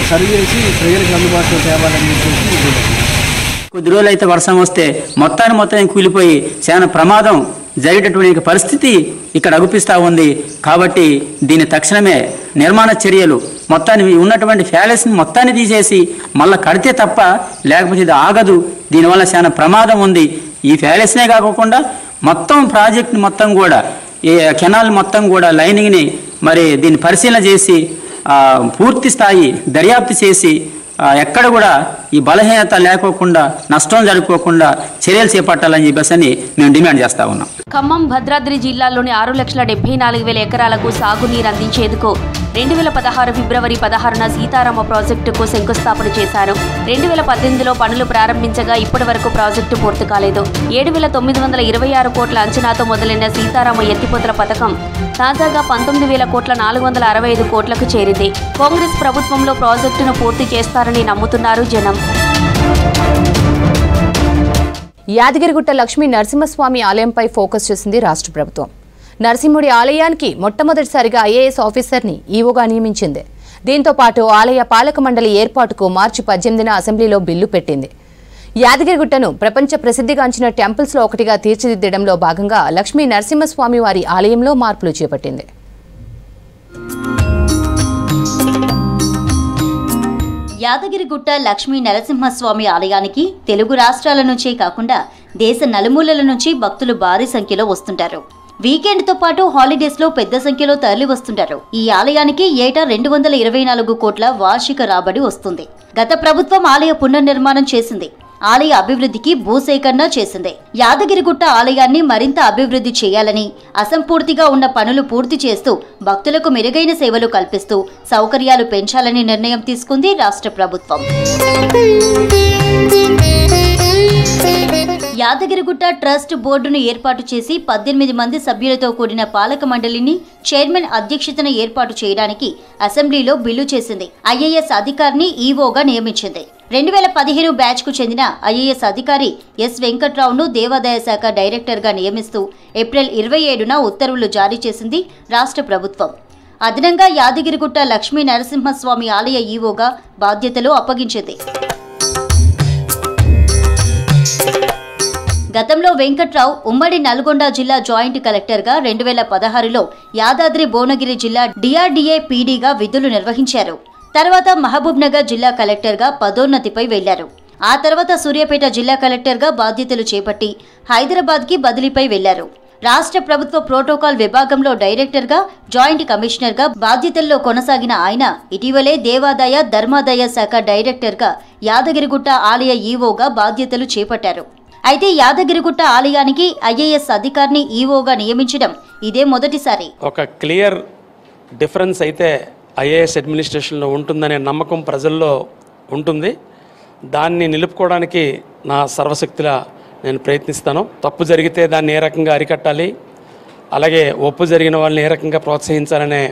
సరిచేసి ప్రజలకు అందుబాటులో తేవాలని చెప్పేసి కొద్ది రోజులు అయితే వర్షం వస్తే మొత్తం కూలిపోయి చాలా ప్రమాదం జరిగేటటువంటి పరిస్థితి ఇక్కడ అగుపిస్తూ ఉంది. కాబట్టి దీని తక్షణమే నిర్మాణ చర్యలు మొత్తాన్ని ఉన్నటువంటి ప్యాలెస్ని మొత్తాన్ని తీసేసి మళ్ళీ కడితే తప్ప లేకపోతే ఇది ఆగదు. దీనివల్ల చాలా ప్రమాదం ఉంది. ఈ ప్యాలెస్నే కాకుండా మొత్తం ప్రాజెక్ట్ని మొత్తం కూడా ఈ కెనాల్ మొత్తం కూడా లైనింగ్ని మరి దీన్ని పరిశీలన చేసి పూర్తి స్థాయి దర్యాప్తు చేసి ఎక్కడ కూడా ఈ బలహీనత లేకోకుండా నష్టం జరుపుకోకుండా చర్యలు చేపట్టాలని చెప్పేసి మేము డిమాండ్ చేస్తా ఉన్నాం. ఖమ్మం, భద్రాద్రి జిల్లాల్లోని 6,74,000 ఎకరాలకు సాగునీరు అందించేందుకు 2016 ఫిబ్రవరి 16న సీతారామ ప్రాజెక్టుకు శంకుస్థాపన చేశారు. 2018లో పనులు ప్రారంభించగా ఇప్పటి వరకు ప్రాజెక్టు పూర్తి కాలేదు. 7,926 కోట్ల అంచనాతో మొదలైన సీతారామ ఎత్తిపోతల పథకం తాజాగా 19,465 కోట్లకు చేరింది. కాంగ్రెస్ ప్రభుత్వంలో ప్రాజెక్టును పూర్తి చేస్తారని నమ్ముతున్నారు జనం. యాదగిరిగుట్ట లక్ష్మీ నరసింహస్వామి ఆలయంపై ఫోకస్ చేసింది రాష్ట్ర ప్రభుత్వం. నరసింహుడి ఆలయానికి మొట్టమొదటిసారిగా ఐఏఎస్ ఆఫీసర్ని ఈవోగా నియమించింది. దీంతో పాటు ఆలయ పాలక మండలి ఏర్పాటుకు మార్చి 18న అసెంబ్లీలో బిల్లు పెట్టింది. యాదగిరిగుట్టను ప్రపంచ ప్రసిద్ధిగాంచిన టెంపుల్స్లో ఒకటిగా తీర్చిదిద్దడంలో భాగంగా లక్ష్మీ నరసింహస్వామి వారి ఆలయంలో మార్పులు చేపట్టింది. యాదగిరిగుట్ట లక్ష్మీ నరసింహస్వామి ఆలయానికి తెలుగు రాష్ట్రాల నుంచే కాకుండా దేశ నలుమూలల నుంచి భక్తులు భారీ సంఖ్యలో వస్తుంటారు. వీకెండ్తో పాటు హాలిడేస్లో పెద్ద సంఖ్యలో తరలి వస్తుంటారు. ఈ ఆలయానికి ఏటా 224 కోట్ల వార్షిక రాబడి వస్తుంది. గత ప్రభుత్వం ఆలయ పునర్నిర్మాణం చేసింది. ఆలయ అభివృద్ధికి భూసేకరణ చేసింది. యాదగిరిగుట్ట ఆలయాన్ని మరింత అభివృద్ధి చేయాలని, అసంపూర్తిగా ఉన్న పనులు పూర్తి చేస్తూ భక్తులకు మెరుగైన సేవలు కల్పిస్తూ సౌకర్యాలు పెంచాలని నిర్ణయం తీసుకుంది రాష్ట్ర ప్రభుత్వం. యాదగిరిగుట్ట ట్రస్ట్ బోర్డును ఏర్పాటు చేసి 18 మంది సభ్యులతో కూడిన పాలక మండలిని చైర్మన్ అధ్యక్షతన ఏర్పాటు చేయడానికి అసెంబ్లీలో బిల్లు చేసింది. ఐఏఎస్ అధికారిని ఈవోగా నియమించింది. 2015 బ్యాచ్కు చెందిన ఐఏఎస్ అధికారి ఎస్ వెంకట్రావును దేవాదాయ శాఖ డైరెక్టర్గా నియమిస్తూ ఏప్రిల్ 27న ఉత్తర్వులు జారీ చేసింది రాష్ట్ర ప్రభుత్వం. అదనంగా యాదగిరిగుట్ట లక్ష్మీ నరసింహస్వామి ఆలయ ఈవోగా బాధ్యతలు అప్పగించింది. గతంలో వెంకట్రావు ఉమ్మడి నల్గొండ జిల్లా జాయింట్ కలెక్టర్గా 2016లో యాదాద్రి భువనగిరి జిల్లా డిఆర్డీఏ పీడీగా విధులు నిర్వహించారు. తర్వాత మహబూబ్ నగర్ జిల్లా కలెక్టర్గా పదోన్నతిపై వెళ్లారు. ఆ తర్వాత సూర్యాపేట జిల్లా కలెక్టర్గా బాధ్యతలు చేపట్టి హైదరాబాద్కి బదిలీపై వెళ్లారు. రాష్ట్ర ప్రభుత్వ ప్రోటోకాల్ విభాగంలో డైరెక్టర్గా, జాయింట్ కమిషనర్గా బాధ్యతల్లో కొనసాగిన ఆయన ఇటీవలే దేవాదాయ ధర్మాదాయ శాఖ డైరెక్టర్గా యాదగిరిగుట్ట ఆలయ ఈవోగా బాధ్యతలు చేపట్టారు. అయితే యాదగిరిగుట్ట ఆలయానికి ఐఏఎస్ అధికారిని ఈవోగా నియమించడం ఇదే మొదటిసారి. ఒక క్లియర్ డిఫరెన్స్ అయితే ఐఏఎస్ అడ్మినిస్ట్రేషన్లో ఉంటుందనే నమ్మకం ప్రజల్లో ఉంటుంది. దాన్ని నిలుపుకోవడానికి నా సర్వశక్తిలా నేను ప్రయత్నిస్తాను. తప్పు జరిగితే దాన్ని ఏ రకంగా అరికట్టాలి, అలాగే ఒప్పు జరిగిన వాళ్ళని ఏ రకంగా ప్రోత్సహించాలనే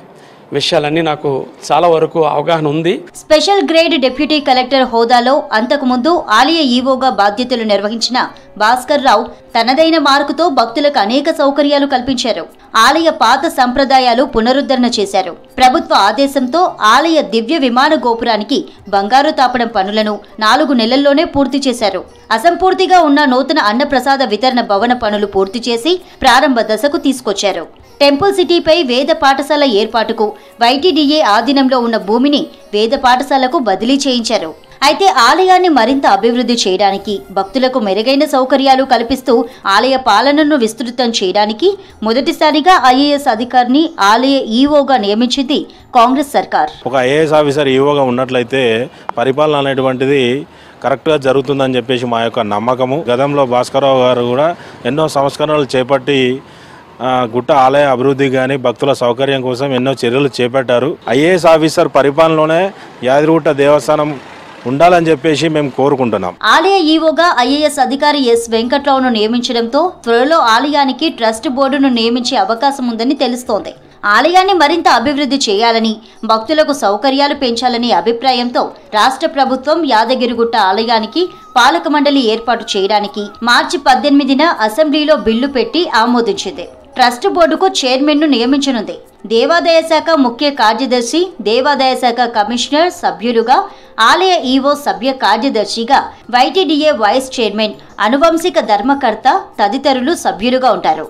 విషయాలన్నీ నాకు చాలా వరకు అవగాహన ఉంది. స్పెషల్ గ్రేడ్ డిప్యూటీ కలెక్టర్ హోదాలో అంతకుముందు ఆలయ ఈవోగా బాధ్యతలు నిర్వహించిన భాస్కర్ రావు తనదైన మార్కుతో భక్తులకు అనేక సౌకర్యాలు కల్పించారు. ఆలయ పాత సంప్రదాయాలు పునరుద్ధరణ చేశారు. ప్రభుత్వ ఆదేశంతో ఆలయ దివ్య విమాన గోపురానికి బంగారు తాపడం పనులను 4 నెలల్లోనే పూర్తి చేశారు. అసంపూర్తిగా ఉన్న నూతన అన్నప్రసాద వితరణ భవన పనులు పూర్తి చేసి ప్రారంభ దశకు తీసుకొచ్చారు. టెంపుల్ సిటీపై వేద పాఠశాల ఏర్పాటుకు వైటీడీఏ ఆధీనంలో ఉన్న భూమిని వేద పాఠశాలకు బదిలీ చేయించారు. అయితే ఆలయాన్ని మరింత అభివృద్ధి చేయడానికి, భక్తులకు మెరుగైన సౌకర్యాలు కల్పిస్తూ ఆలయ పాలనను విస్తృతం చేయడానికి మొదటిసారిగా ఐఏఎస్ అధికారిని ఆలయ ఈవోగా నియమించింది కాంగ్రెస్ సర్కార్. ఒక ఐఏఎస్ ఆఫీసర్ ఈవోగా ఉన్నట్లయితే పరిపాలన అనేటువంటిది కరెక్ట్గా జరుగుతుందని చెప్పేసి మా యొక్క నమ్మకము. గతంలో భాస్కరరావు గారు కూడా ఎన్నో సంస్కరణలు చేపట్టి గుట్ట ఆలయ అభివృద్ధి కానీ భక్తుల సౌకర్యం కోసం ఎన్నో చర్యలు చేపట్టారు. ఐఏఎస్ ఆఫీసర్ పరిపాలనలోనే యాదగిరిగుట్ట దేవస్థానం ఉండాలని చెప్పేసి మేము కోరుకుంటున్నాం. ఆలయ ఈవోగా ఐఏఎస్ అధికారి ఎస్ వెంకట్రావును నియమించడంతో త్వరలో ఆలయానికి ట్రస్ట్ బోర్డును నియమించే అవకాశం ఉందని తెలుస్తోంది. ఆలయాన్ని మరింత అభివృద్ధి చేయాలని, భక్తులకు సౌకర్యాలు పెంచాలనే అభిప్రాయంతో రాష్ట్ర ప్రభుత్వం యాదగిరిగుట్ట ఆలయానికి పాలక మండలి ఏర్పాటు చేయడానికి మార్చి 18న అసెంబ్లీలో బిల్లు పెట్టి ఆమోదించింది. ట్రస్ట్ బోర్డుకు చైర్మన్ను నియమించనుంది. దేవాదాయ శాఖ ముఖ్య కార్యదర్శి, దేవాదాయ శాఖ కమిషనర్ సభ్యులుగా, ఆలయ ఈవో సభ్య కార్యదర్శిగా, వైటీడీఏ వైస్ చైర్మన్, అనువంశిక ధర్మకర్త తదితరులు సభ్యులుగా ఉంటారు.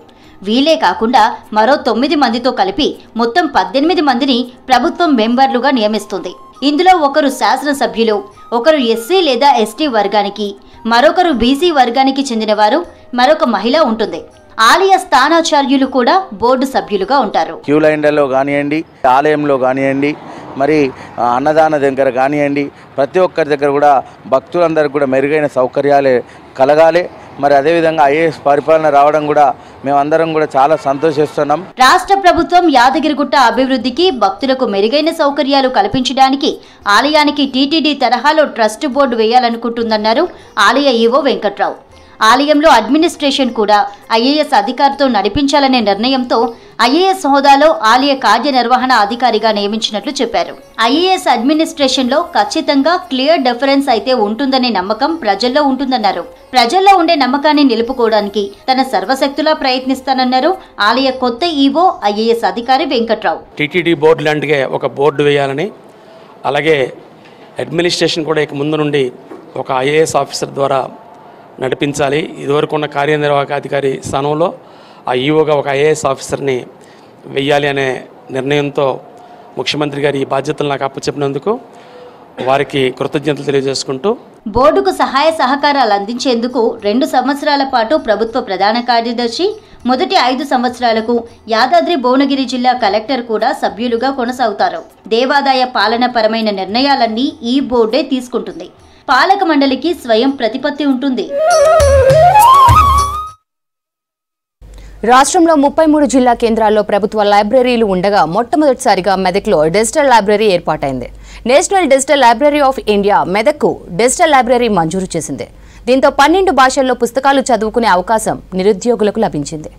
వీలే కాకుండా మరో 9 మందితో కలిపి మొత్తం 18 మందిని ప్రభుత్వం మెంబర్లుగా నియమిస్తుంది. ఇందులో ఒకరు శాసనసభ్యులు, ఒకరు ఎస్సీ లేదా ఎస్టీ వర్గానికి, మరొకరు బీసీ వర్గానికి చెందినవారు, మరొక మహిళ ఉంటుంది. ఆలయ స్థానాచార్యులు కూడా బోర్డు సభ్యులుగా ఉంటారు. క్యూ లైన్లలో కానివ్వండి, ఆలయంలో కానివ్వండి, మరి అన్నదాన దగ్గర కానివ్వండి, ప్రతి ఒక్కరి దగ్గర కూడా భక్తులందరికీ కూడా మెరుగైన సౌకర్యాలే కలగాలి. మరి అదేవిధంగా ఐఏఎస్ పరిపాలన రావడం కూడా మేమందరం కూడా చాలా సంతోషిస్తున్నాం. రాష్ట్ర ప్రభుత్వం యాదగిరిగుట్ట అభివృద్ధికి, భక్తులకు మెరుగైన సౌకర్యాలు కల్పించడానికి ఆలయానికి టీటీడీ తరహాలో ట్రస్ట్ బోర్డు వేయాలనుకుంటుందన్నారు ఆలయ ఈవో వెంకట్రావు. ఆలయంలో అడ్మినిస్ట్రేషన్ కూడా ఐఏఎస్ అధికారితో నడిపించాలనే నిర్ణయంతో ఐఏఎస్ హోదాలో ఆలయ కార్యనిర్వహణ అధికారిగా నియమించినట్లు చెప్పారు. ఐఏఎస్ అడ్మినిస్ట్రేషన్లో ఖచ్చితంగా క్లియర్ డిఫరెన్స్ అయితే ఉంటుందనే నమ్మకం ప్రజల్లో ఉంటుందన్నారు. ప్రజల్లో ఉండే నమ్మకాన్ని నిలుపుకోవడానికి తన సర్వశక్తులా ప్రయత్నిస్తానన్నారు ఆలయ కొత్త ఈవో ఐఏఎస్ అధికారి వెంకట్రావు. టీటీడీ బోర్డు లాంటిగా ఒక బోర్డు వేయాలని, అలాగే అడ్మినిస్ట్రేషన్ కూడా ఇక ముందు నుండి ఒక ఐఏఎస్ ఆఫీసర్ ద్వారా నడిపించాలి. ఇదివరకు ఉన్న కార్యనిర్వాహక అధికారి స్థానంలో ఆ ఈవోగా ఒక ఐఏఎస్ ఆఫీసర్ని వెయ్యాలి అనే నిర్ణయంతో ముఖ్యమంత్రి గారు ఈ బాధ్యతలు నాకు అప్పచెప్పినందుకు వారికి కృతజ్ఞతలు తెలియజేసుకుంటూ బోర్డుకు సహాయ సహకారాలు అందించేందుకు 2 సంవత్సరాల పాటు ప్రభుత్వ ప్రధాన కార్యదర్శి, మొదటి 5 సంవత్సరాలకు యాదాద్రి భువనగిరి జిల్లా కలెక్టర్ కూడా సభ్యులుగా కొనసాగుతారు. దేవాదాయ పాలనపరమైన నిర్ణయాలన్నీ ఈ బోర్డే తీసుకుంటుంది. పాలక మండలికి స్వయం ప్రతిపత్తి ఉంటుంది. రాష్ట్రంలో 33 జిల్లా కేంద్రాల్లో ప్రభుత్వ లైబ్రరీలు ఉండగా మొట్టమొదటిసారిగా మెదక్లో డిజిటల్ లైబ్రరీ ఏర్పాటైంది. National digital library of India మెదక్కు డిజిటల్ లైబ్రరీ మంజూరు చేసింది. దీంతో 12 భాషల్లో పుస్తకాలు చదువుకునే అవకాశం నిరుద్యోగులకు లభించింది.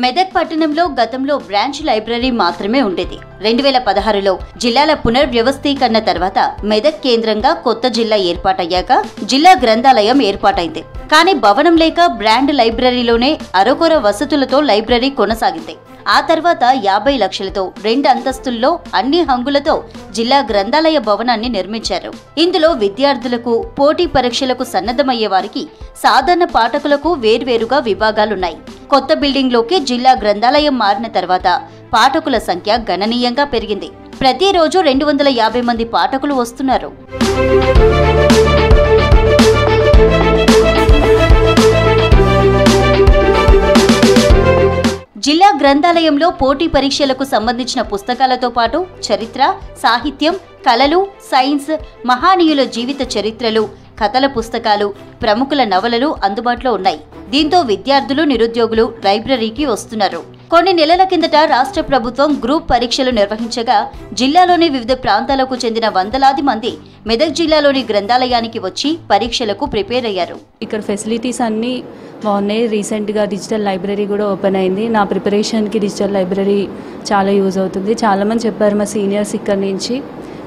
మెదక్ పట్టణంలో గతంలో బ్రాంచ్ లైబ్రరీ మాత్రమే ఉండేది. 2016లో జిల్లాల పునర్వ్యవస్థీకరణ తర్వాత మెదక్ కేంద్రంగా కొత్త జిల్లా ఏర్పాటయ్యాక జిల్లా గ్రంథాలయం ఏర్పాటైంది. కానీ భవనం లేక బ్రాండ్ లైబ్రరీలోనే అరకొర వసతులతో లైబ్రరీ కొనసాగింది. ఆ తర్వాత 50 లక్షలతో 2 అంతస్తుల్లో అన్ని హంగులతో జిల్లా గ్రంథాలయ భవనాన్ని నిర్మించారు. ఇందులో విద్యార్థులకు, పోటీ పరీక్షలకు సన్నద్ధమయ్యే వారికి, సాధారణ పాఠకులకు వేర్వేరుగా విభాగాలున్నాయి. కొత్త బిల్డింగ్లోకి జిల్లా గ్రంథాలయం మారిన తర్వాత పాఠకుల సంఖ్య గణనీయంగా పెరిగింది. ప్రతిరోజు 250 మంది పాఠకులు వస్తున్నారు. జిల్లా గ్రంథాలయంలో పోటీ పరీక్షలకు సంబంధించిన పుస్తకాలతో పాటు చరిత్ర, సాహిత్యం, కళలు, సైన్స్, మహానీయుల జీవిత చరిత్రలు, కథల పుస్తకాలు, ప్రముఖుల నవలలు అందుబాటులో ఉన్నాయి. దీంతో విద్యార్థులు, నిరుద్యోగులు లైబ్రరీకి వస్తున్నారు. కొన్ని నెలల కిందట రాష్ట్ర ప్రభుత్వం గ్రూప్ పరీక్షలు నిర్వహించగా జిల్లాలోని వివిధ ప్రాంతాలకు చెందిన వందలాది మంది మెదక్ జిల్లాలోని గ్రంథాలయానికి వచ్చి పరీక్షలకు ప్రిపేర్ అయ్యారు. ఇక్కడ ఫెసిలిటీస్ అన్నీ బాగున్నాయి. రీసెంట్గా డిజిటల్ లైబ్రరీ కూడా ఓపెన్ అయింది. నా ప్రిపరేషన్కి డిజిటల్ లైబ్రరీ చాలా యూజ్ అవుతుంది. చాలామంది చెప్పారు మా సీనియర్స్ ఇక్కడ నుంచి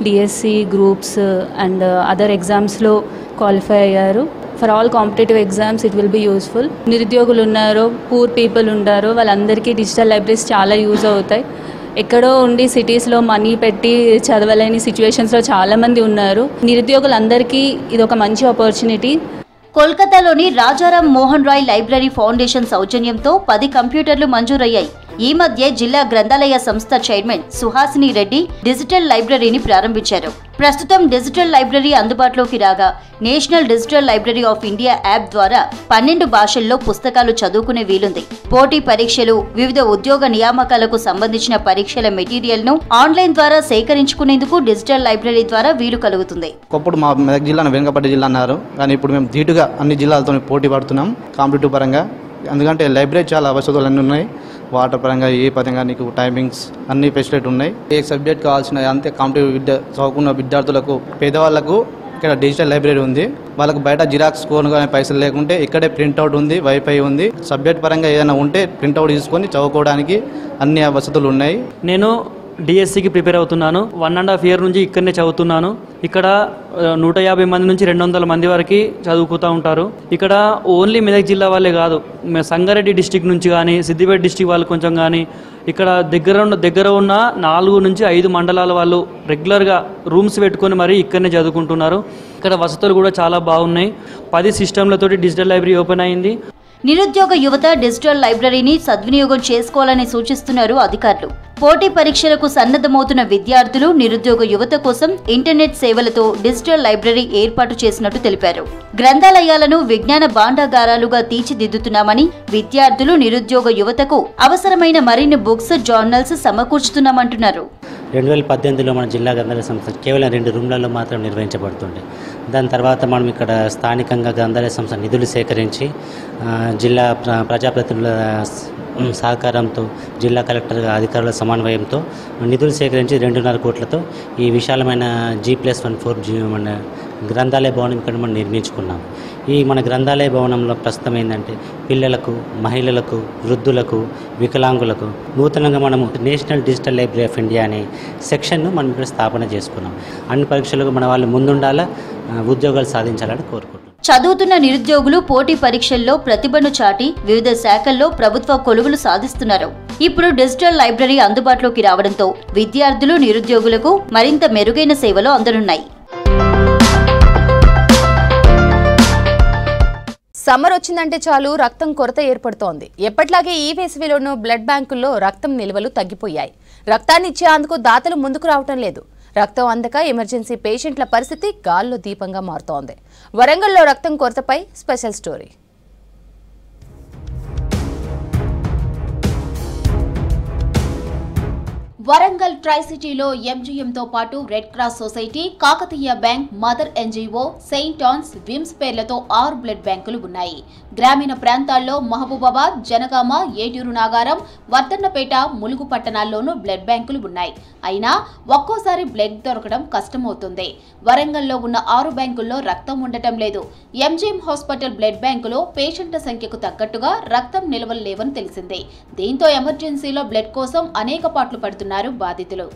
డిఎస్సి గ్రూప్స్ అండ్ అదర్ ఎగ్జామ్స్లో క్వాలిఫై అయ్యారు. For all competitive exams it will be useful. నిరుద్యోగులు ఉన్నారో, పూర్ పీపుల్ ఉంటారో వాళ్ళందరికీ డిజిటల్ లైబ్రరీస్ చాలా యూజ్ అవుతాయి. ఎక్కడో ఉండి సిటీస్లో మనీ పెట్టి చదవలేని సిచ్యువేషన్స్లో చాలామంది ఉన్నారు. నిరుద్యోగులందరికీ ఇది ఒక మంచి ఆపర్చునిటీ. కోల్కతాలోని రాజారాం మోహన్ రాయ్ లైబ్రరీ ఫౌండేషన్ సౌజన్యంతో 10 కంప్యూటర్లు మంజూరయ్యాయి. ఈ మధ్య జిల్లా గ్రంథాలయ సంస్థ చైర్మన్ సుహాసిని రెడ్డి డిజిటల్ లైబ్రరీని ప్రారంభించారు. ప్రస్తుతం డిజిటల్ లైబ్రరీ అందుబాటులోకి రాగా national digital library of India app ద్వారా 12 భాషల్లో పుస్తకాలు చదువుకునే వీలుంది. పోటీ పరీక్షలు, వివిధ ఉద్యోగ నియామకాలకు సంబంధించిన పరీక్షల మెటీరియల్ ను ఆన్లైన్ ద్వారా సేకరించుకునేందుకు డిజిటల్ లైబ్రరీ ద్వారా వీలు కలుగుతుంది. ఒకప్పుడు మా మెదక్ జిల్లాను వెంకపల్లి జిల్లా అన్నారు, కానీ ఇప్పుడు మేము ధీటుగా అన్ని జిల్లాలతో పోటీ పడుతున్నాం కాంపిటేటివ్ పరంగా. ఎందుకంటే లైబ్రరీ చాలా వసతులు అన్నీ ఉన్నాయి. వాటర్ పరంగా, ఏ పరంగా నీకు టైమింగ్స్ అన్ని ఫెసిలిటీ ఉన్నాయి. ఏ సబ్జెక్ట్ కావాల్సిన అంతే కాంపిటేటివ్ చదువుకున్న విద్యార్థులకు, పేదవాళ్లకు ఇక్కడ డిజిటల్ లైబ్రరీ ఉంది. వాళ్ళకు బయట జిరాక్స్ కొనుక్కునే పైసలు లేకుంటే ఇక్కడే ప్రింట్అవుట్ ఉంది, వైఫై ఉంది. సబ్జెక్ట్ పరంగా ఏదైనా ఉంటే ప్రింట్అవుట్ తీసుకొని చదువుకోవడానికి అన్ని వసతులు ఉన్నాయి. నేను డిఎస్సికి ప్రిపేర్ అవుతున్నాను. 1.5 ఇయర్ నుంచి ఇక్కడనే చదువుతున్నాను. ఇక్కడ 150 మంది నుంచి 200 మంది వరకు చదువుకుంటూ ఉంటారు. ఇక్కడ ఓన్లీ మెదక్ జిల్లా వాళ్ళే కాదు, సంగారెడ్డి డిస్టిక్ నుంచి కానీ, సిద్దిపేట డిస్టిక్ వాళ్ళు కొంచెం కానీ, ఇక్కడ దగ్గర ఉన్న 4 నుంచి 5 మండలాల వాళ్ళు రెగ్యులర్గా రూమ్స్ పెట్టుకొని మరీ ఇక్కడనే చదువుకుంటున్నారు. ఇక్కడ వసతులు కూడా చాలా బాగున్నాయి. 10 సిస్టంలతోటి డిజిటల్ లైబ్రరీ ఓపెన్ అయింది. నిరుద్యోగ యువత డిజిటల్ లైబ్రరీని సద్వినియోగం చేసుకోవాలని సూచిస్తున్నారు అధికారులు. పోటీ పరీక్షలకు సన్నద్ధమవుతున్న విద్యార్థులు, నిరుద్యోగ యువత కోసం ఇంటర్నెట్ సేవలతో డిజిటల్ లైబ్రరీ ఏర్పాటు చేసినట్టు తెలిపారు. గ్రంథాలయాలను విజ్ఞాన భాండాగారాలుగా తీర్చిదిద్దుతున్నామని, విద్యార్థులు, నిరుద్యోగ యువతకు అవసరమైన మరిన్ని బుక్స్, జర్నల్స్ సమకూర్చుతున్నామంటున్నారు. 2018లో మన జిల్లా గ్రంథాలయ సంస్థ కేవలం 2 రూమ్లలో మాత్రం నిర్వహించబడుతుంది. దాని తర్వాత మనం ఇక్కడ స్థానికంగా గ్రంథాలయ సంస్థ నిధులు సేకరించి జిల్లా ప్రజాప్రతినిధుల సహకారంతో, జిల్లా కలెక్టర్ అధికారుల సమన్వయంతో నిధులు సేకరించి 2.5 కోట్లతో ఈ విశాలమైన G+14 మన గ్రంథాలయ భవనం ఇక్కడ మనం నిర్మించుకున్నాం. ఈ మన గ్రంథాలయ భవనంలో ప్రస్తుతం ఏంటంటే పిల్లలకు, మహిళలకు, వృద్ధులకు, వికలాంగులకు నూతనంగా మనము national digital library of India అనే సెక్షన్ను మనం ఇక్కడ స్థాపన చేసుకున్నాం. అన్ని పరీక్షలకు మన వాళ్ళు ముందుండాలా, ఉద్యోగాలు సాధించాలని కోరుకుంటున్నాం. చదువుతున్న నిరుద్యోగులు పోటీ పరీక్షల్లో ప్రతిభను చాటి వివిధ శాఖల్లో ప్రభుత్వ కొలువులు సాధిస్తున్నారు. ఇప్పుడు డిజిటల్ లైబ్రరీ అందుబాటులోకి రావడంతో విద్యార్థులు, నిరుద్యోగులకు మరింత మెరుగైన సేవలు అందనున్నాయి. సమ్మర్ వచ్చిందంటే చాలు రక్తం కొరత ఏర్పడుతోంది. ఎప్పట్లాగే ఈ వేసవిలోనూ బ్లడ్ బ్యాంకుల్లో రక్తం నిల్వలు తగ్గిపోయాయి. రక్తాన్ని ఇచ్చేందుకు దాతలు ముందుకు రావటం లేదు. రక్తం అందక ఎమర్జెన్సీ పేషెంట్ల పరిస్థితి గాల్లో దీపంగా మారుతోంది. వరంగల్లో రక్తం కొరతపై స్పెషల్ స్టోరీ. వరంగల్ ట్రై సిటీలో ఎంజీఎంతో పాటు red cross society, Kakatiya bank, mother NGO, saint Ann's, VIMS పేర్లతో 6 బ్లడ్ బ్యాంకులు ఉన్నాయి. గ్రామీణ ప్రాంతాల్లో మహబూబాబాద్, జనగామ, ఏటూరు నాగారం, వర్ధన్నపేట, ములుగు పట్టణాల్లోనూ బ్లడ్ బ్యాంకులు ఉన్నాయి. అయినా ఒక్కోసారి బ్లడ్ దొరకడం కష్టమవుతుంది. వరంగల్లో ఉన్న 6 బ్యాంకుల్లో రక్తం ఉండటం లేదు. ఎంజీఎం హాస్పిటల్ బ్లడ్ బ్యాంకులో పేషెంట్ల సంఖ్యకు తగ్గట్టుగా రక్తం నిల్వలు లేవని తెలిసిందే. దీంతో ఎమర్జెన్సీలో బ్లడ్ కోసం అనేక పాట్లు పడుతున్నారు బాధితులు.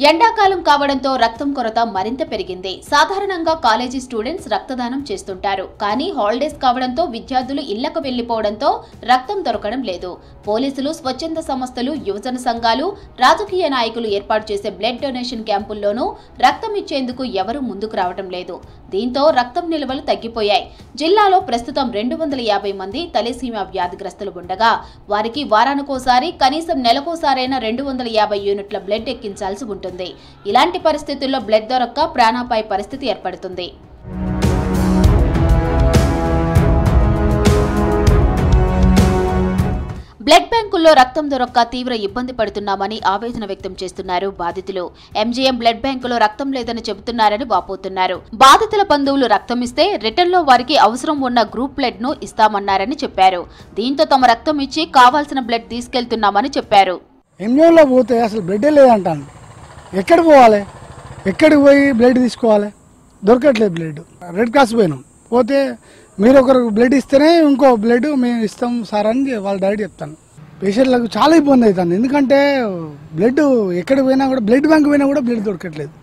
ఎండాకాలం కావడంతో రక్తం కొరత మరింత పెరిగింది. సాధారణంగా కాలేజీ స్టూడెంట్స్ రక్తదానం చేస్తుంటారు. కానీ హాలిడేస్ కావడంతో విద్యార్థులు ఇళ్లకు వెళ్లిపోవడంతో రక్తం దొరకడం లేదు. పోలీసులు, స్వచ్ఛంద సంస్థలు, యువజన సంఘాలు, రాజకీయ నాయకులు ఏర్పాటు చేసే బ్లడ్ డొనేషన్ క్యాంపుల్లోనూ రక్తం ఇచ్చేందుకు ఎవరూ ముందుకు రావడం లేదు. దీంతో రక్తం నిల్వలు తగ్గిపోయాయి. జిల్లాలో ప్రస్తుతం 250 మంది తలేసీమియా వ్యాధిగ్రస్తులు ఉండగా వారికి వారానికోసారి, కనీసం నెలకోసారైనా 250 యూనిట్ల బ్లడ్ ఎక్కించాల్సి ఉంటుంది. ఇలాంటి పరిస్థితుల్లో బ్లడ్ దొరక్క ప్రాణాపాయ పరిస్థితి ఏర్పడుతుంది. బ్లడ్ బ్యాంకుల్లో రక్తం దొరక్క తీవ్ర ఇబ్బంది పడుతున్నామని ఆవేదన వ్యక్తం చేస్తున్నారు బాధితులు. ఎంజీఎం బ్లడ్ బ్యాంకులో రక్తం లేదని చెబుతున్నారని వాపోతున్నారు. బాధితుల బంధువులు రక్తం ఇస్తే రిటర్న్లో వారికి అవసరం ఉన్న గ్రూప్ బ్లడ్ ను ఇస్తామన్నారని చెప్పారు. దీంతో తమ రక్తం ఇచ్చి కావాల్సిన బ్లడ్ తీసుకెళ్తున్నామని చెప్పారు. ఎంజీఎంలో పోతే అసలు బ్లడ్ లేదంటాను. ఎక్కడ పోవాలి, ఎక్కడికి పోయి బ్లడ్ తీసుకోవాలి, దొరకట్లేదు బ్లడ్. రెడ్ క్రాస్ పోయినాం, పోతే మీరు ఒకరు బ్లడ్ ఇస్తేనే ఇంకో బ్లడ్ మేము ఇస్తాం సార్ అని వాళ్ళు డైరెక్ట్ చెప్తాను. పేషెంట్లకు చాలా ఇబ్బంది అవుతుంది. ఎందుకంటే బ్లడ్ ఎక్కడికి పోయినా కూడా, బ్లడ్ బ్యాంక్ పోయినా కూడా బ్లడ్ దొరకట్లేదు.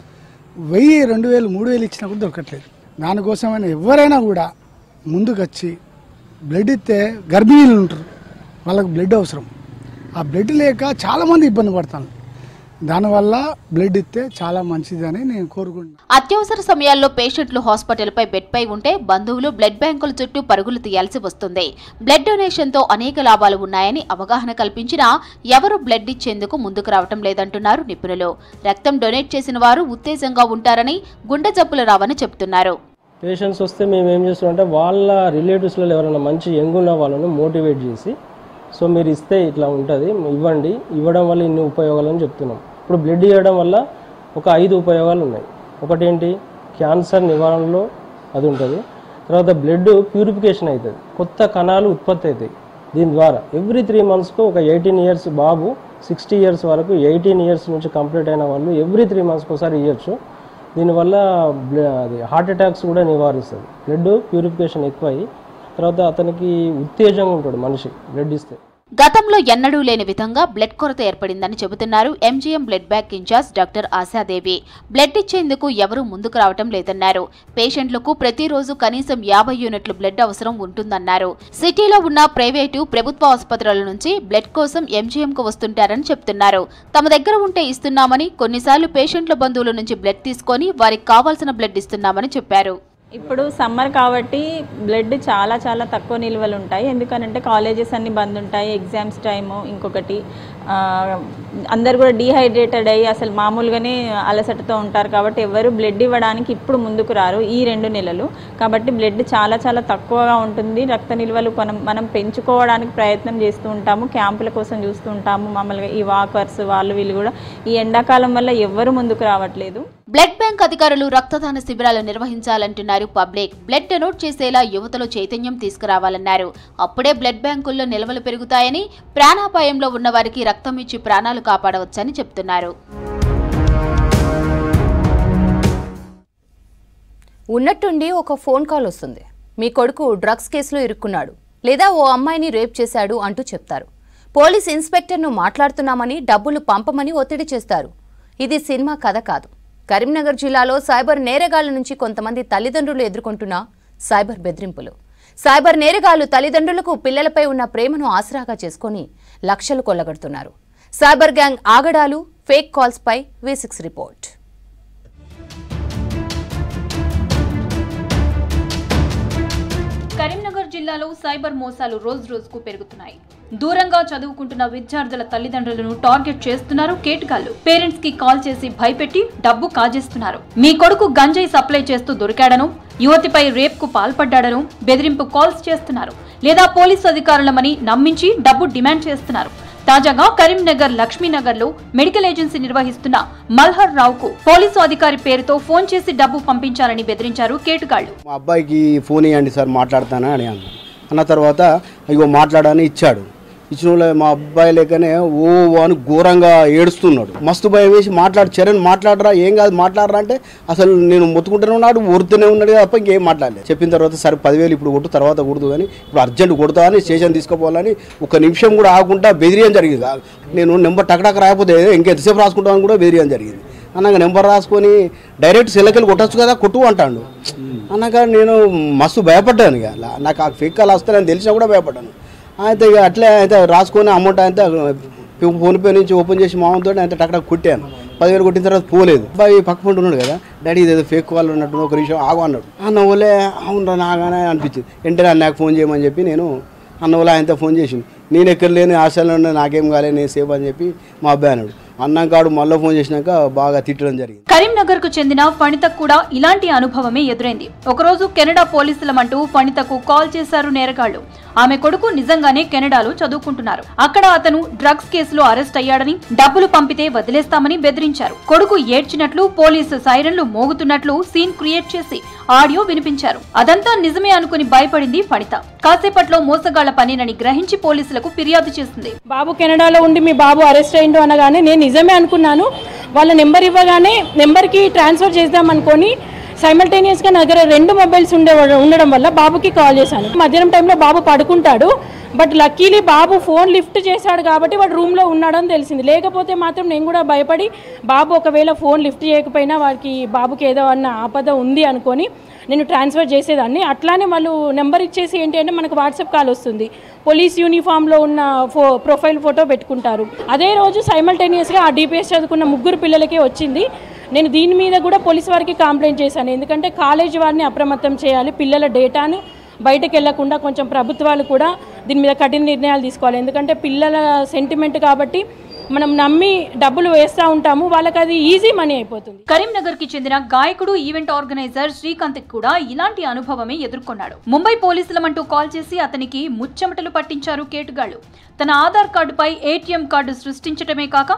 1000, 2000, 3000 ఇచ్చినా కూడా దొరకట్లేదు. దానికోసమైనా ఎవరైనా కూడా ముందుకు వచ్చి బ్లడ్ ఇస్తే, గర్భిణీలు ఉంటారు, వాళ్ళకు బ్లడ్ అవసరం. ఆ బ్లడ్ లేక చాలామంది ఇబ్బంది పడతాను. దానివల్ల బ్లడ్ ఇస్తే చాలా మంచిదని నేను కోరుకుంటున్నాను. అత్యవసర సమయాల్లో పేషెంట్లు హాస్పిటల్పై బెడ్పై ఉంటే బంధువులు బ్లడ్ బ్యాంకుల చుట్టూ పరుగులు తీయాల్సి వస్తుంది. బ్లడ్ డొనేషన్తో అనేక లాభాలు ఉన్నాయని అవగాహన కల్పించినా ఎవరూ బ్లడ్ ఇచ్చేందుకు ముందుకు రావటం లేదంటున్నారు నిపుణులు. రక్తం డొనేట్ చేసిన వారు ఉత్తేజంగా ఉంటారని, గుండె జబ్బులు రావని చెబుతున్నారు. పేషెంట్స్ వస్తే మేము ఏం చేస్తున్నామంటే వాళ్ళ రిలేటివ్స్లో ఎవరైనా మంచి యంగ్ ఉన్న వాళ్ళను మోటివేట్ చేసి, సో మీరు ఇస్తే ఇట్లా ఉంటుంది, ఇవ్వండి, ఇవ్వడం వల్ల ఇన్ని ఉపయోగాలని చెప్తున్నాం. ఇప్పుడు బ్లడ్ ఇవ్వడం వల్ల ఒక 5 ఉపయోగాలు ఉన్నాయి. ఒకటేంటి, క్యాన్సర్ నివారణలో అది ఉంటుంది. తర్వాత బ్లడ్ ప్యూరిఫికేషన్ అవుతుంది, కొత్త కణాలు ఉత్పత్తి అవుతాయి దీని ద్వారా. ఎవ్రీ 3 మంత్స్కు ఒక 18 ఇయర్స్ బాబు 60 ఇయర్స్ వరకు, 18 ఇయర్స్ నుంచి కంప్లీట్ అయిన వాళ్ళు ఎవ్రీ 3 మంత్స్కి ఒకసారి ఇవ్వచ్చు. దీనివల్ల అది హార్ట్ అటాక్స్ కూడా నివారిస్తుంది. బ్లడ్ ప్యూరిఫికేషన్ ఎక్కువై తర్వాత అతనికి ఉత్తేజంగా ఉంటాడు మనిషి బ్లడ్ ఇస్తే. గతంలో ఎన్నడూ లేని విధంగా బ్లడ్ కొరత ఏర్పడిందని చెబుతున్నారు MGM blood bank in-charge doctor Ashadevi. Blood ఇచ్చేందుకు ఎవరూ ముందుకు రావటం లేదన్నారు. పేషెంట్లకు ప్రతిరోజు కనీసం 50 యూనిట్ల బ్లడ్ అవసరం ఉంటుందన్నారు. సిటీలో ఉన్న ప్రైవేటు, ప్రభుత్వ ఆసుపత్రుల నుంచి బ్లడ్ కోసం ఎంజీఎంకు వస్తుంటారని చెప్తున్నారు. తమ దగ్గర ఉంటే ఇస్తున్నామని, కొన్నిసార్లు పేషెంట్ల బంధువుల నుంచి బ్లడ్ తీసుకొని వారికి కావాల్సిన బ్లడ్ ఇస్తున్నామని చెప్పారు. ఇప్పుడు సమ్మర్ కాబట్టి బ్లడ్ చాలా చాలా తక్కువ నిల్వలు ఉంటాయి. ఎందుకనంటే కాలేజెస్ అన్ని బంద్ ఉంటాయి, ఎగ్జామ్స్ టైము. ఇంకొకటి అందరు కూడా డీహైడ్రేటెడ్ అయ్యి అసలు మామూలుగానే అలసటతో ఉంటారు. కాబట్టి ఎవరు బ్లడ్ ఇవ్వడానికి ఇప్పుడు ముందుకు రారు ఈ 2 నెలలు. కాబట్టి బ్లడ్ చాలా చాలా తక్కువగా ఉంటుంది. రక్త నిల్వలు మనం పెంచుకోవడానికి ప్రయత్నం చేస్తూ ఉంటాము, క్యాంపుల కోసం చూస్తూ ఉంటాము. మామూలుగా ఈ వాకర్స్ వాళ్ళు వీళ్ళు కూడా ఈ ఎండాకాలం వల్ల ఎవ్వరు ముందుకు రావట్లేదు. బ్లడ్ బ్యాంక్ అధికారులు రక్తదాన శిబిరాలు నిర్వహించాలంటున్నారు పబ్లిక్. బ్లడ్ డొనేట్ చేసేలా యువతలో చైతన్యం తీసుకురావాలన్నారు. అప్పుడే బ్లడ్ బ్యాంకుల్లో నిల్వలు పెరుగుతాయని, ప్రాణాపాయంలో ఉన్న వారికి రక్తం ఇచ్చి ప్రాణాలు కాపాడవచ్చని చెప్తున్నారు. ఉన్నట్టుండి ఒక ఫోన్ కాల్ వస్తుంది. మీ కొడుకు డ్రగ్స్ కేసులో ఇరుక్కున్నాడు, లేదా ఓ అమ్మాయిని రేప్ చేశాడు అంటూ చెప్తారు. పోలీస్ ఇన్స్పెక్టర్ను మాట్లాడుతున్నామని, డబ్బులు పంపమని ఒత్తిడి చేస్తారు. ఇది సినిమా కథ కాదు. కరీంనగర్ జిల్లాలో సైబర్ నేరగాళ్ల నుంచి కొంతమంది తల్లిదండ్రులు ఎదుర్కొంటున్న సైబర్ బెదిరింపులు. సైబర్ నేరగాళ్లు తల్లిదండ్రులకు పిల్లలపై ఉన్న ప్రేమను ఆసరాగా చేసుకుని లక్షలు కొల్లగొడుతున్నారు. సైబర్ గ్యాంగ్ ఆగడాలు, ఫేక్ కాల్స్ పై V6 రిపోర్ట్. జిల్లాలో సైబర్ మోసాలు రోజు రోజుకు పెరుగుతున్నాయి. దూరంగా చదువుకుంటున్న విద్యార్థుల తల్లిదండ్రులను టార్గెట్ చేస్తున్నారు కేటుగాళ్లు. పేరెంట్స్ కి కాల్ చేసి భయపెట్టి డబ్బు కాజేస్తున్నారు. మీ కొడుకు గంజాయి సప్లై చేస్తూ దొరికాడను, యువతిపై రేప్ కు పాల్పడ్డాడను బెదిరింపు కాల్స్ చేస్తున్నారు. లేదా పోలీసు అధికారులమని నమ్మించి డబ్బు డిమాండ్ చేస్తున్నారు. తాజాగా కరీంనగర్ లక్ష్మీనగర్ లో మెడికల్ ఏజెన్సీ నిర్వహిస్తున్న మల్హర్ రావుకు పోలీసు అధికారి పేరుతో ఫోన్ చేసి డబ్బు పంపించాలని బెదిరించారు కేటుగాళ్లు. మా అబ్బాయికి ఫోన్ ఇవ్వండి సార్ మాట్లాడతానా అని అన్న తర్వాత ఇగో మాట్లాడని ఇచ్చాడు. ఇచ్చిన మా అబ్బాయి లేకనే ఓ అని ఘోరంగా ఏడుస్తున్నాడు. మస్తు భయం వేసి చరణ్ మాట్లాడరా, ఏం కాదు మాట్లాడరా అంటే అసలు నేను మొత్తుకుంటూనే ఉన్నాడు, ఊరుతూనే ఉన్నాడు తప్ప ఇంకేం మాట్లాడలేదు. చెప్పిన తర్వాత సరే 10,000 ఇప్పుడు కొట్టు, తర్వాత కొడుతు కానీ ఇప్పుడు అర్జెంట్ కొడతా అని స్టేషన్ తీసుకుపోవాలని ఒక నిమిషం కూడా ఆగకుండా బెదిరియడం జరిగింది. నేను నెంబర్ టకటక రాకపోతే ఇంకెంతసేపు రాసుకుంటామని కూడా బెదిరియడం జరిగింది. అన్నాక నెంబర్ రాసుకొని డైరెక్ట్ సెల్లకెళ్ళి కొట్టచ్చు కదా, కొట్టు అంటాడు. అన్నాక నేను మస్తు భయపడ్డాను. ఇక నాకు ఆ ఫేక్ కాల్ వస్తానని తెలిసినా కూడా భయపడ్డాను. అయితే ఇక అట్లే అయితే రాసుకొని అమౌంట్ అయితే ఫోన్పే నుంచి ఓపెన్ చేసి మామూలుతో అయితే టక్కడ కొట్టాను. 10,000 కొట్టిన తర్వాత పోలేదు. అబ్బాయి పక్క పంట ఉన్నాడు కదా, డాడీ ఇదేదో ఫేక్ కాల్ ఉన్నట్టు ఒక నిమిషం ఆగు అన్నాడు. అన్నోలే అవునరా నాగానే అనిపించింది. వెంటనే అన్నకు ఫోన్ చేయమని చెప్పి నేను అన్నోలే ఆయనతో ఫోన్ చేసింది. నేను ఎక్కడ లేని హాస్టల్లో ఉన్నా, నాకేం కాలేదు, నేను సేఫ్ అని చెప్పి మా అబ్బాయి అన్నాడు. అన్నాకాడు మళ్ళీ ఫోన్ చేసినాక బాగా తిట్టడం జరిగింది. కరీంనగర్ కు చెందిన ఫణితకు కూడా ఇలాంటి అనుభవమే ఎదురైంది. ఒకరోజు కెనడా పోలీసులమంటూ ఫణితకు కాల్ చేశారు నేరగాళ్లు. ఆమె కొడుకు నిజంగానే కెనడాలో చదువుకుంటున్నారు. అక్కడ అతను డ్రగ్స్ కేసులో అరెస్ట్ అయ్యాడని, డబ్బులు పంపితే వదిలేస్తామని బెదిరించారు. కొడుకు ఏడ్చినట్లు, పోలీసు సైరన్లు మోగుతున్నట్లు సీన్ క్రియేట్ చేసి ఆడియో వినిపించారు. అదంతా నిజమే అనుకుని భయపడింది ఫణిత. కాసేపట్లో మోసగాళ్ల పనేనని గ్రహించి పోలీసులకు ఫిర్యాదు చేసింది. బాబు కెనడాలో ఉండి మీ బాబు అరెస్ట్ అయిండు అనగానే నేను నిజమే అనుకున్నాను. వాళ్ళ నెంబర్ ఇవ్వగానే నెంబర్కి ట్రాన్స్ఫర్ చేద్దాం అనుకొని సైమల్టేనియస్గా నా దగ్గర 2 మొబైల్స్ ఉండడం వల్ల బాబుకి కాల్ చేశాను. మధ్యాహ్నం టైంలో బాబు పడుకుంటాడు, but luckily Babu phone lift చేశాడు కాబట్టి వాడు రూమ్లో ఉన్నాడని తెలిసింది. లేకపోతే మాత్రం నేను కూడా భయపడి బాబు ఒకవేళ ఫోన్ లిఫ్ట్ చేయకపోయినా వాడికి బాబుకి ఏదో అన్న ఆపద ఉంది అనుకొని నేను ట్రాన్స్ఫర్ చేసేదాన్ని. అట్లానే వాళ్ళు నెంబర్ ఇచ్చేసి ఏంటి అంటే మనకు వాట్సాప్ కాల్ వస్తుంది. పోలీస్ యూనిఫామ్లో ఉన్న ప్రొఫైల్ ఫోటో పెట్టుకుంటారు. అదే రోజు సైమల్టేనియస్గా ఆ డిపిఎస్ చదువుకున్న 3 పిల్లలకే వచ్చింది. నేను దీని మీద కూడా పోలీస్ వారికి కంప్లైంట్ చేశాను. ఎందుకంటే కాలేజీ వారిని అప్రమత్తం చేయాలి, పిల్లల డేటాను బయటకు వెళ్లకుండా కొంచెం ప్రభుత్వాలు కూడా దీని మీద కఠిన నిర్ణయాలు తీసుకోవాలి. ఎందుకంటే పిల్లల సెంటిమెంట్ కాబట్టి మనం నమ్మి డబ్బులు వేస్తూ ఉంటాము, వాళ్ళకి అది ఈజీ మనీ అయిపోతుంది. కరీంనగర్ కి చెందిన గాయకుడు, ఈవెంట్ ఆర్గనైజర్ శ్రీకాంత్ కూడా ఇలాంటి అనుభవమే ఎదుర్కొన్నాడు. ముంబై పోలీసులమంటూ కాల్ చేసి అతనికి ముచ్చెమటలు పట్టించారు కేటుగాళ్లు. తన ఆధార్ కార్డుపై ఏటీఎం కార్డు సృష్టించడమే కాక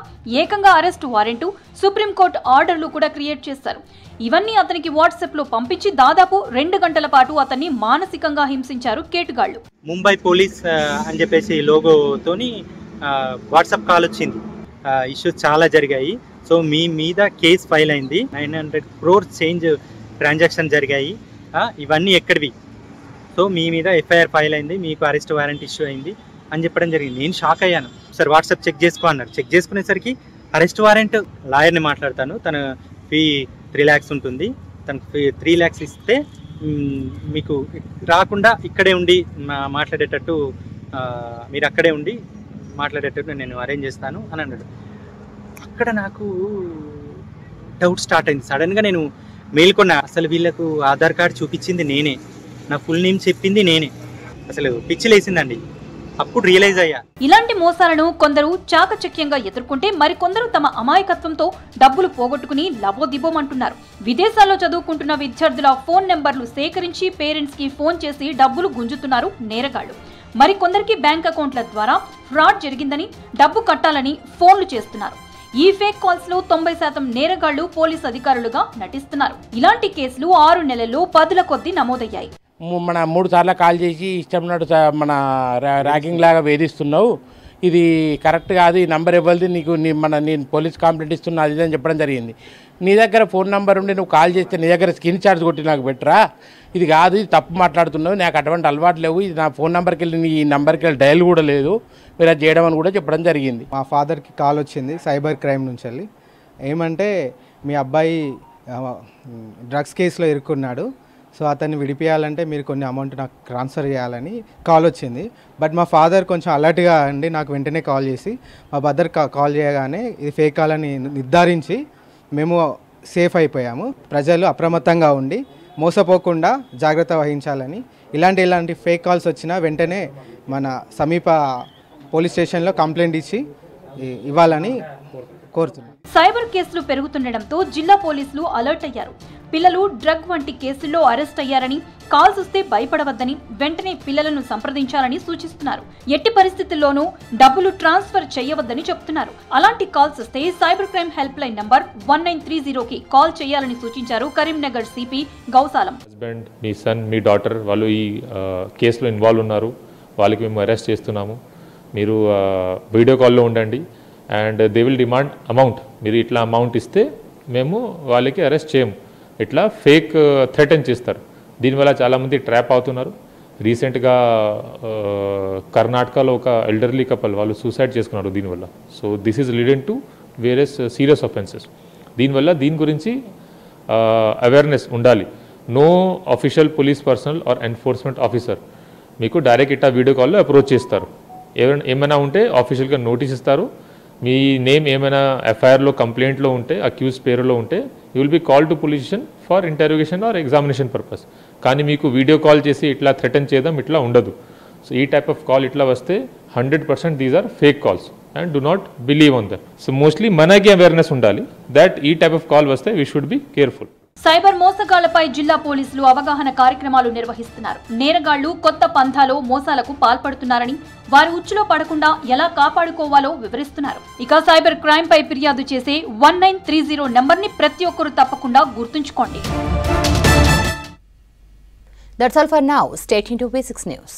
ఏకంగా అరెస్టు వారెంటు, సుప్రీంకోర్టు ఆర్డర్లు కూడా క్రియేట్ చేశారు. ఇవన్నీ అతనికి వాట్సాప్ లో పంపించి దాదాపు 2 గంటల పాటు అతన్ని మానసికంగా హింసించారు కేటుగాళ్లు. ముంబై పోలీస్ అని చెప్పేసి లోగోతోని వాట్సాప్ కాల్ వచ్చింది. ఇష్యూస్ చాలా జరిగాయి. సో మీ మీద కేసు ఫైల్ అయింది, 900 crore చేంజ్ ట్రాన్సాక్షన్ జరిగాయి, ఇవన్నీ ఎక్కడివి, సో మీ మీద ఎఫ్ఐఆర్ ఫైల్ అయింది, మీకు అరెస్ట్ వారెంట్ ఇష్యూ అయింది అని చెప్పడం జరిగింది. నేను షాక్ అయ్యాను. సార్ వాట్సాప్ చెక్ చేసుకో అన్నారు. చెక్ చేసుకునేసరికి అరెస్ట్ వారెంట్, లాయర్ని మాట్లాడతాను, తన ఫీ 3 lakhs ఉంటుంది, తనకు ఫీ 3 lakhs ఇస్తే మీకు రాకుండా ఇక్కడే ఉండి మాట్లాడేటట్టు, మీరు అక్కడే ఉండి మాట్లాడేటట్టు నేను అరేంజ్ చేస్తాను అని అన్నాడు. అక్కడ నాకు డౌట్ స్టార్ట్ అయింది. సడన్గా నేను మేల్కొన్నా. అసలు వీళ్ళకు ఆధార్ కార్డు చూపించింది నేనే, నా ఫుల్ నేమ్ చెప్పింది నేనే. అసలు పిచ్చిలేసిందండి. అప్పుడు రియలైజ్ అయ్యా. ఇలాంటి మోసాలను కొందరు చాకచక్యంగా ఎదుర్కొంటే మరికొందరు తమ అమాయకత్వంతో డబ్బులు పోగొట్టుకుని లబోదిబోమంటున్నారు. విదేశాల్లో చదువుకుంటున్న విద్యార్థుల ఫోన్ నెంబర్లు సేకరించి పేరెంట్స్ కి ఫోన్ చేసి డబ్బులు గుంజుతున్నారు నేరగాళ్లు. మరికొందరికి బ్యాంక్ అకౌంట్ల ద్వారా ఫ్రాడ్ జరిగిందని, డబ్బు కట్టాలని ఫోన్లు చేస్తున్నారు. ఈ ఫేక్ కాల్స్ లో 90% నేరగాళ్లు పోలీస్ అధికారులుగా నటిస్తున్నారు. ఇలాంటి కేసులు 6 నెలల్లో 10ల కొద్దీ నమోదయ్యాయి. మన 3 సార్లు కాల్ చేసి ఇష్టం మన ర్యాగింగ్ లాగా వేధిస్తున్నావు, ఇది కరెక్ట్ కాదు, ఈ నంబర్ ఇవ్వాలి, నీకు నేను పోలీస్ కంప్లైంట్ ఇస్తున్నా అది అని చెప్పడం జరిగింది. నీ దగ్గర ఫోన్ నెంబర్ ఉండి నువ్వు కాల్ చేస్తే నీ దగ్గర స్క్రీన్ షాట్ కొట్టి నాకు పెట్టరా, ఇది కాదు, ఇది తప్పు మాట్లాడుతున్నావు, నాకు అటువంటి అలవాటు లేవు, ఇది నా ఫోన్ నెంబర్కి వెళ్ళి ఈ నెంబర్కి వెళ్ళి డయల్ కూడా లేదు, మీరు అది చేయడం అని కూడా చెప్పడం జరిగింది. మా ఫాదర్కి కాల్ వచ్చింది సైబర్ క్రైమ్ నుంచి వెళ్ళి. ఏమంటే మీ అబ్బాయి డ్రగ్స్ కేసులో ఇరుక్కున్నాడు, సో అతన్ని విడిపించాలంటే మీరు కొన్ని అమౌంట్ నాకు ట్రాన్స్ఫర్ చేయాలని కాల్ వచ్చింది. బట్ మా ఫాదర్ కొంచెం అలర్ట్గా అండి నాకు వెంటనే కాల్ చేసి మా బ్రదర్ కాల్ చేయగానే ఇది ఫేక్ కాల్ అని నిర్ధారించి మేము సేఫ్ అయిపోయాము. ప్రజలు అప్రమత్తంగా ఉండి మోసపోకుండా జాగ్రత్త వహించాలని, ఇలాంటి ఫేక్ కాల్స్ వచ్చినా వెంటనే మన సమీప పోలీస్ స్టేషన్లో కంప్లైంట్ ఇచ్చి ఇవ్వాలని కోరుతున్నాను. సైబర్ కేసులు పెరుగుతుండటంతో జిల్లా పోలీసులు అలర్ట్ అయ్యారు. పిల్లలు డ్రగ్ వంటి కేసుల్లో అరెస్ట్ అయ్యారని, కాల్స్ వస్తే భయపడవద్దని, వెంటనే పిల్లలను సంప్రదించాలని సూచిస్తున్నారు. ఎట్టి పరిస్థితుల్లోనూ డబ్బులు ట్రాన్స్ఫర్ చేయవద్దని చెప్తున్నారు. అలాంటి కాల్స్ వస్తే cyber crime help line number 1930కి కాల్ చేయాలని సూచించారు కరీంనగర్ సిపి గౌసాలం. హస్బెండ్, మీ సన్, మీ డాటర్ వాళ్ళు ఈ కేసులో ఇన్వాల్వ్ ఉన్నారు, వాళ్ళకి మేము అరెస్ట్ చేస్తున్నాము, మీరు వీడియో కాల్లో ఉండండి and they will demand amount. మీరు ఇట్లా అమౌంట్ ఇస్తే మేము వాళ్ళకి అరెస్ట్ చేయము, ఇట్లా ఫేక్ థ్రెటన్ చేస్తారు. దీనివల్ల చాలామంది ట్రాప్ అవుతున్నారు. రీసెంట్గా కర్ణాటకలో ఒక ఎల్డర్లీ కపుల్ వాళ్ళు సూసైడ్ చేసుకున్నారు దీనివల్ల. So this is leading to various serious offences. దీని గురించి అవేర్నెస్ ఉండాలి. No official police personnel or enforcement officer మీకు డైరెక్ట్ ఇట్లా వీడియో కాల్లో అప్రోచ్ చేస్తారు. ఏమైనా ఉంటే ఆఫీషియల్గా నోటీస్ ఇస్తారు. మీ నేమ్ ఏమైనా ఎఫ్ఐఆర్లో కంప్లైంట్లో ఉంటే, అక్యూజ్ పేరులో ఉంటే, you will be call to police station for intervention or examination purpose. కానీ మీకు వీడియో కాల్ చేసి ఇట్లా థ్రెటన్ చేయడం ఇట్లా ఉండదు. సో ఈ టైప్ ఆఫ్ కాల్ ఇట్లా వస్తే 100% these are fake calls and do not believe on that. So mostly మనకి అవేర్నెస్ ఉండాలి దట్ ఈ టైప్ ఆఫ్ కాల్ వస్తే we should be careful. Cyber మోసగాళ్లపై జిల్లా పోలీసులు అవగాహన కార్యక్రమాలు నిర్వహిస్తున్నారు. నేరగాళ్లు కొత్త పంథాలో మోసాలకు పాల్పడుతున్నారని, వారి ఉచ్చులో పడకుండా ఎలా కాపాడుకోవాలో వివరిస్తున్నారు. ఇక సైబర్ క్రైమ్ పై ఫిర్యాదు చేసే 1930 నంబర్ని ప్రతి ఒక్కరూ తప్పకుండా గుర్తుంచుకోండి. That's all for now. Stay tuned to V6 News.